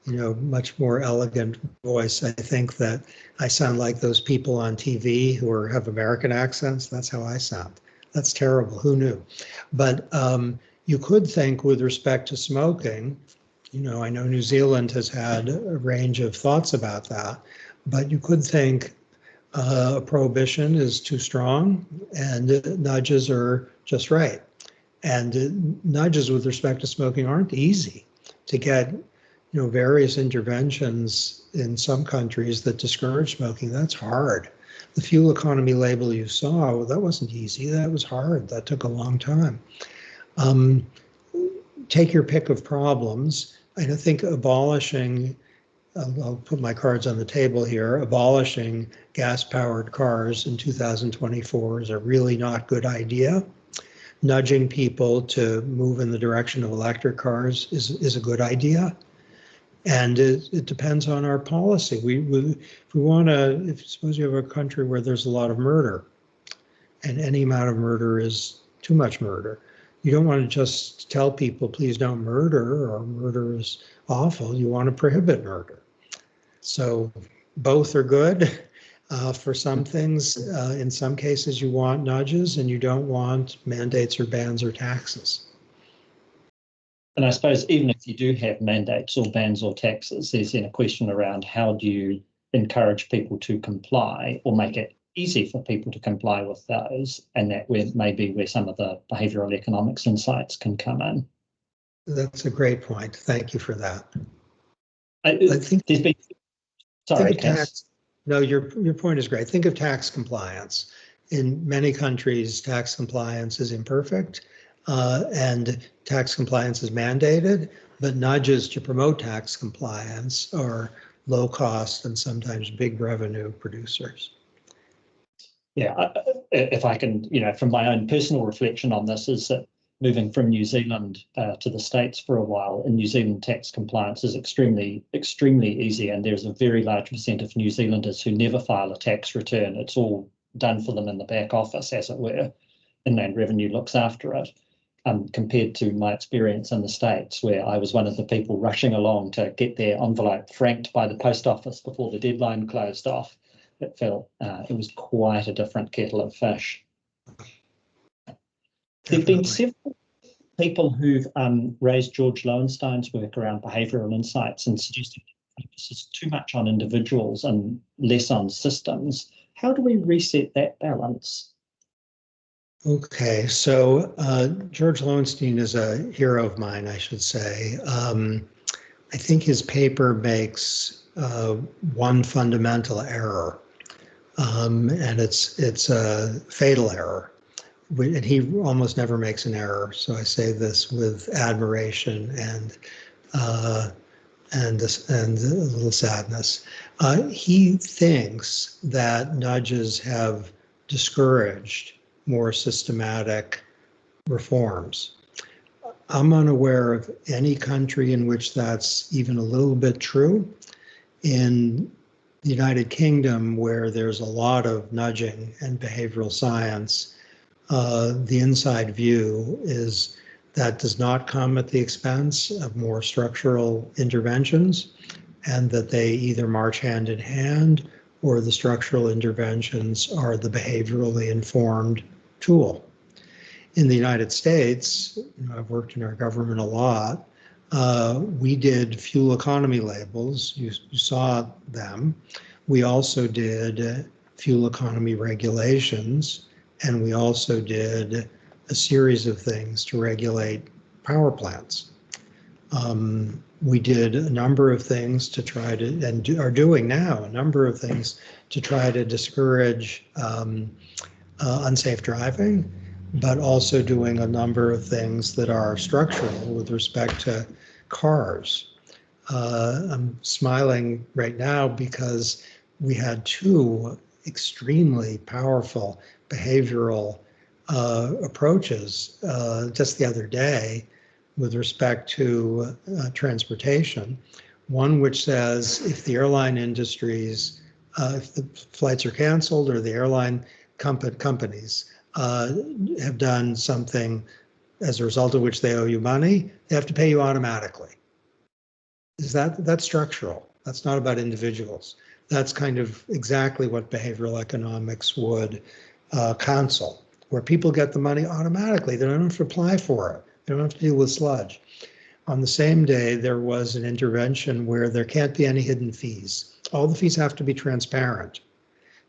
much more elegant voice, I think that I sound like those people on TV who have American accents. That's how I sound. That's terrible. Who knew? But you could think with respect to smoking, I know New Zealand has had a range of thoughts about that, but you could think prohibition is too strong and nudges are just right. And nudges with respect to smoking aren't easy to get, various interventions in some countries that discourage smoking. That's hard. The fuel economy label you saw, that wasn't easy. That was hard. That took a long time. Take your pick of problems. I don't think abolishing I'll put my cards on the table here. Abolishing gas-powered cars in 2024 is a really not good idea. Nudging people to move in the direction of electric cars is a good idea. And it depends on our policy. If we want to, suppose you have a country where there's a lot of murder, and any amount of murder is too much murder. You don't want to just tell people, please don't murder, or murder is awful. You want to prohibit murder. So both are good. For some things, in some cases, you want nudges and you don't want mandates or bans or taxes. And I suppose even if you do have mandates or bans or taxes, there's then a question around how do you encourage people to comply or make it easy for people to comply with those, and that maybe where some of the behavioural economics insights can come in. That's a great point. Thank you for that. I think there's been. Sorry, Cass. No, your point is great. Think of tax compliance. In many countries, tax compliance is imperfect, and tax compliance is mandated, but nudges to promote tax compliance are low cost and sometimes big revenue producers. Yeah, if I can, from my own personal reflection on this, is that moving from New Zealand to the States for a while, in New Zealand tax compliance is extremely, extremely easy, and there's a very large percent of New Zealanders who never file a tax return. It's all done for them in the back office, as it were. Inland Revenue looks after it, compared to my experience in the States, where I was one of the people rushing along to get their envelope franked by the post office before the deadline closed off. It was quite a different kettle of fish. There have been several people who've raised George Lowenstein's work around behavioural insights and suggested it focuses too much on individuals and less on systems. How do we reset that balance? Okay, so George Lowenstein is a hero of mine, I should say. I think his paper makes one fundamental error, and it's a fatal error. And he almost never makes an error, so I say this with admiration and a little sadness. He thinks that nudges have discouraged more systematic reforms. I'm unaware of any country in which that's even a little bit true. In the United Kingdom, where there's a lot of nudging and behavioral science, the inside view is that does not come at the expense of more structural interventions, and that they either march hand in hand or the structural interventions are the behaviorally informed tool. In the United States, I've worked in our government a lot, we did fuel economy labels, you saw them. We also did fuel economy regulations, and we also did a series of things to regulate power plants. We did a number of things to try to, and are doing now, a number of things to try to discourage unsafe driving, but also doing a number of things that are structural with respect to cars. I'm smiling right now because we had two extremely powerful behavioral approaches just the other day with respect to transportation. One which says if the airline industries, if the flights are canceled or the airline companies have done something as a result of which they owe you money, they have to pay you automatically. That's structural. That's not about individuals. That's kind of exactly what behavioral economics would counsel, where people get the money automatically. They don't have to apply for it. They don't have to deal with sludge. On the same day, there was an intervention where there can't be any hidden fees. All the fees have to be transparent.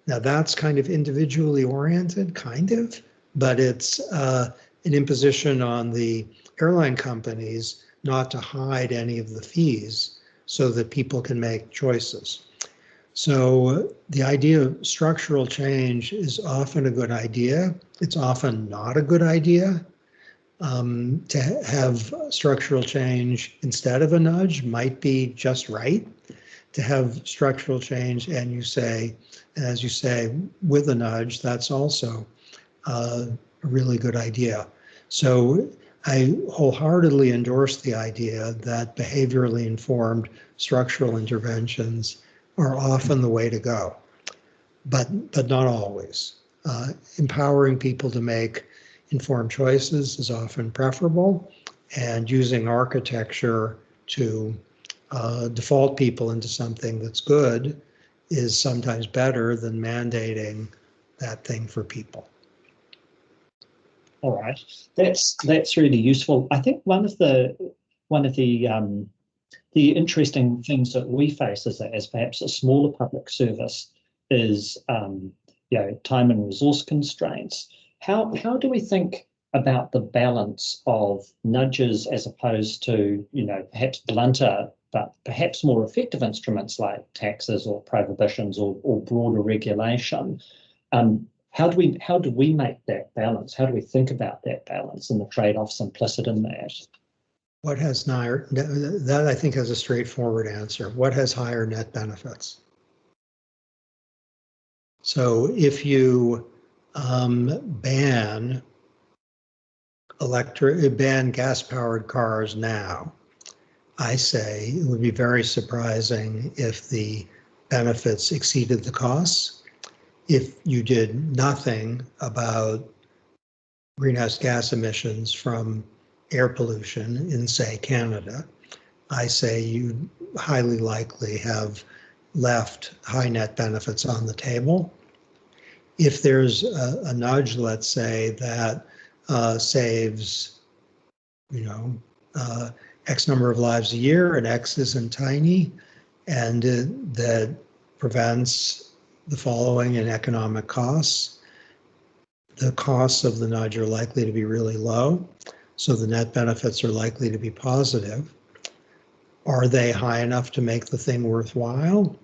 Now that's kind of individually oriented, kind of, but it's an imposition on the airline companies not to hide any of the fees so that people can make choices. So the idea of structural change is often a good idea. It's often not a good idea. To have structural change instead of a nudge might be just right. to have structural change, and as you say, with a nudge, that's also a really good idea. So I wholeheartedly endorse the idea that behaviorally informed structural interventions are often the way to go, but not always. Empowering people to make informed choices is often preferable, and using architecture to default people into something that's good is sometimes better than mandating that thing for people. All right, that's really useful. I think one of the interesting things that we face as perhaps a smaller public service is time and resource constraints. How do we think about the balance of nudges as opposed to perhaps blunter but perhaps more effective instruments like taxes or prohibitions or broader regulation? How do we make that balance? How do we think about that balance and the trade-offs implicit in that? What has higher, that I think has a straightforward answer. What has higher net benefits? So if you ban gas-powered cars now, I say it would be very surprising if the benefits exceeded the costs. If you did nothing about greenhouse gas emissions from air pollution in, say, Canada, I say you highly likely have left high net benefits on the table. If there's a nudge, let's say, that saves, X number of lives a year, and X isn't tiny, and that prevents the following in economic costs, the costs of the nudge are likely to be really low, so the net benefits are likely to be positive. Are they high enough to make the thing worthwhile?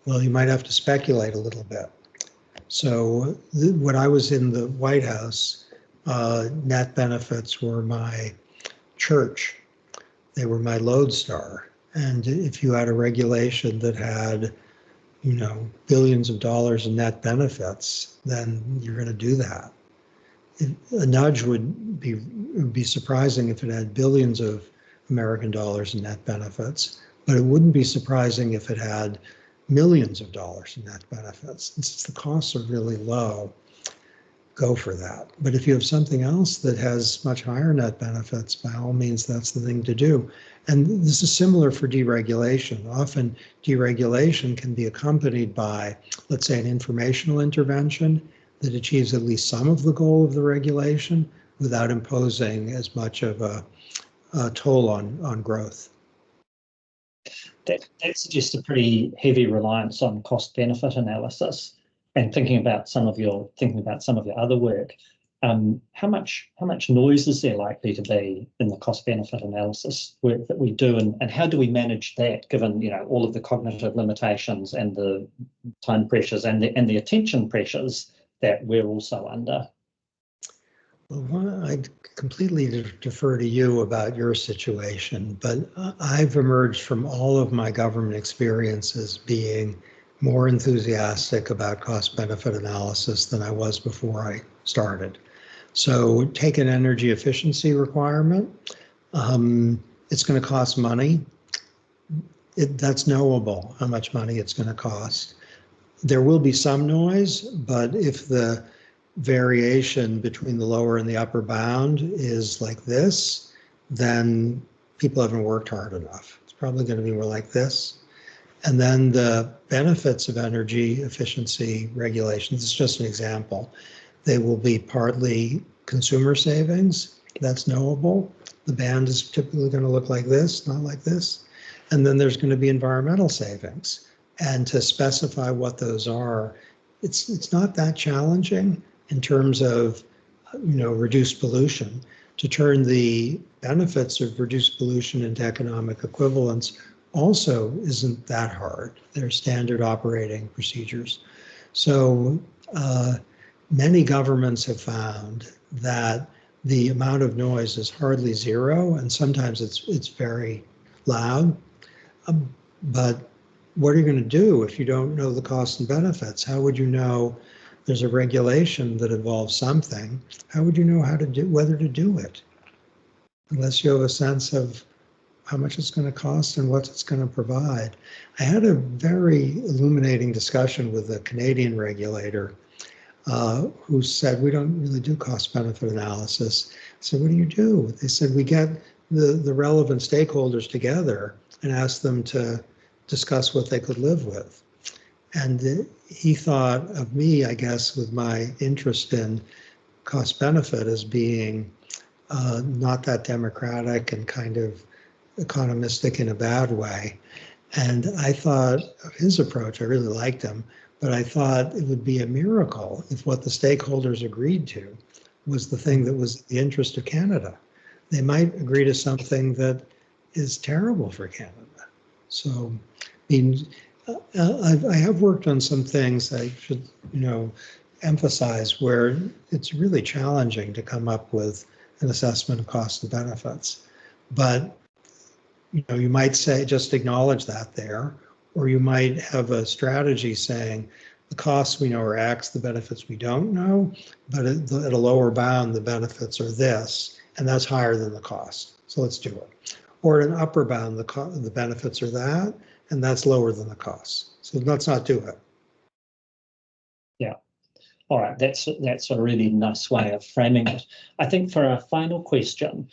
Well, you might have to speculate a little bit. So when I was in the White House, net benefits were my church. They were my lodestar. And if you had a regulation that had, billions of dollars in net benefits, then you're going to do that. A nudge would be surprising if it had billions of American dollars in net benefits, but it wouldn't be surprising if it had millions of dollars in net benefits. And since the costs are really low, go for that. But if you have something else that has much higher net benefits, by all means, that's the thing to do. And this is similar for deregulation. Often deregulation can be accompanied by, let's say, an informational intervention that achieves at least some of the goal of the regulation without imposing as much of a toll on growth. That suggests a pretty heavy reliance on cost-benefit analysis. And thinking about some of your other work, how much noise is there likely to be in the cost-benefit analysis work that we do, and how do we manage that, given all of the cognitive limitations and the time pressures and the attention pressures that we're also under? Well, I'd completely defer to you about your situation, but I've emerged from all of my government experiences being more enthusiastic about cost-benefit analysis than I was before I started. So take an energy efficiency requirement. It's going to cost money. That's knowable, how much money it's going to cost. There will be some noise, but if the variation between the lower and the upper bound is like this, then people haven't worked hard enough. It's probably going to be more like this. And then the benefits of energy efficiency regulations, it's just an example. They will be partly consumer savings, that's knowable. The band is typically going to look like this, not like this. And then there's going to be environmental savings. And to specify what those are, it's not that challenging in terms of reduced pollution. To turn the benefits of reduced pollution into economic equivalence also isn't that hard. They're standard operating procedures. So many governments have found that the amount of noise is hardly zero, and sometimes it's very loud. But what are you going to do if you don't know the costs and benefits? How would you know there's a regulation that involves something? How would you know whether to do it? Unless you have a sense of how much it's going to cost and what it's going to provide. I had a very illuminating discussion with a Canadian regulator who said, we don't really do cost-benefit analysis. So what do you do? They said, we get the relevant stakeholders together and ask them to discuss what they could live with. And he thought of me, I guess, with my interest in cost-benefit as being not that democratic and kind of economistic in a bad way. And I thought of his approach, I really liked him, but I thought it would be a miracle if what the stakeholders agreed to was the thing that was the interest of Canada. They might agree to something that is terrible for Canada. So, I mean, I have worked on some things I should, emphasize where it's really challenging to come up with an assessment of cost and benefits. But you might say, just acknowledge that there, or you might have a strategy saying the costs we know are X, the benefits we don't know, but at a lower bound, the benefits are this, and that's higher than the cost. So let's do it. Or at an upper bound, the benefits are that, and that's lower than the cost. So let's not do it. Yeah. All right. That's a really nice way of framing it. I think for our final question,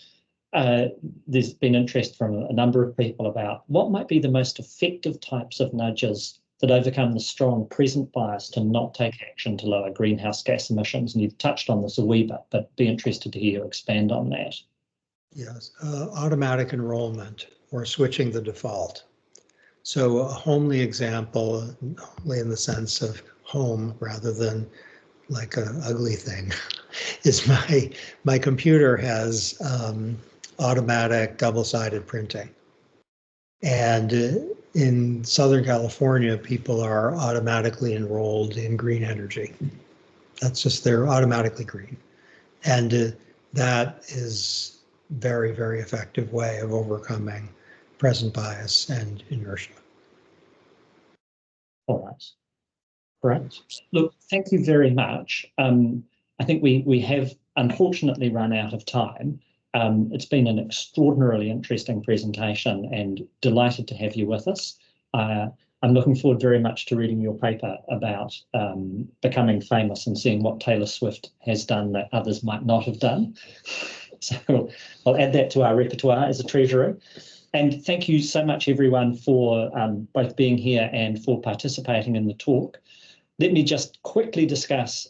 there's been interest from a number of people about what might be the most effective types of nudges that overcome the strong present bias to not take action to lower greenhouse gas emissions. And you've touched on this a wee bit, but be interested to hear you expand on that. Yes, automatic enrollment or switching the default. So a homely example, homely in the sense of home rather than like an ugly thing, is my computer has automatic double-sided printing. And in Southern California, people are automatically enrolled in green energy. That's just, they're automatically green. And that is very, very effective way of overcoming present bias and inertia. All right. Great. Look, thank you very much. I think we have unfortunately run out of time. It's been an extraordinarily interesting presentation and delighted to have you with us. I'm looking forward very much to reading your paper about becoming famous and seeing what Taylor Swift has done that others might not have done. So I'll add that to our repertoire as a Treasury. And thank you so much, everyone, for both being here and for participating in the talk. Let me just quickly discuss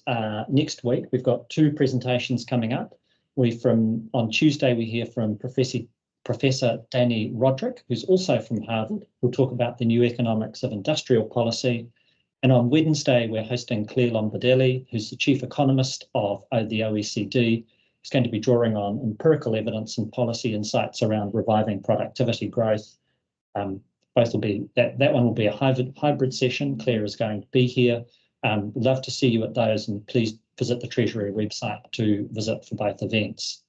next week. We've got 2 presentations coming up. On Tuesday, we hear from Professor Danny Roderick, who's also from Harvard, who'll talk about the new economics of industrial policy. And on Wednesday, we're hosting Claire Lombardelli, who's the chief economist of the OECD. He's going to be drawing on empirical evidence and policy insights around reviving productivity growth. Both will be, that one will be a hybrid session. Claire is going to be here. We'd love to see you at those, and please visit the Treasury website to visit for both events.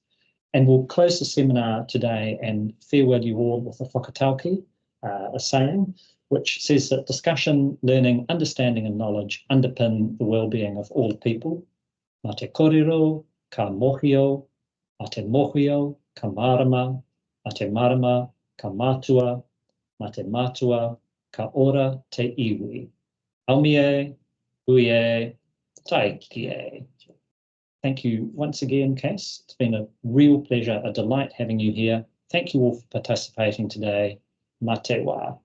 And we'll close the seminar today and farewell you all with a whakatauki, a saying, which says that discussion, learning, understanding and knowledge underpin the well-being of all people. Mā te kōrero, ka mohio, mā te mohio, ka marama, mā te marama, ka mātua, mā te mātua, ka ora te iwi. Aumie, uie, taikie. Thank you once again, Cass. It's been a real pleasure, a delight having you here. Thank you all for participating today. Mā te wā.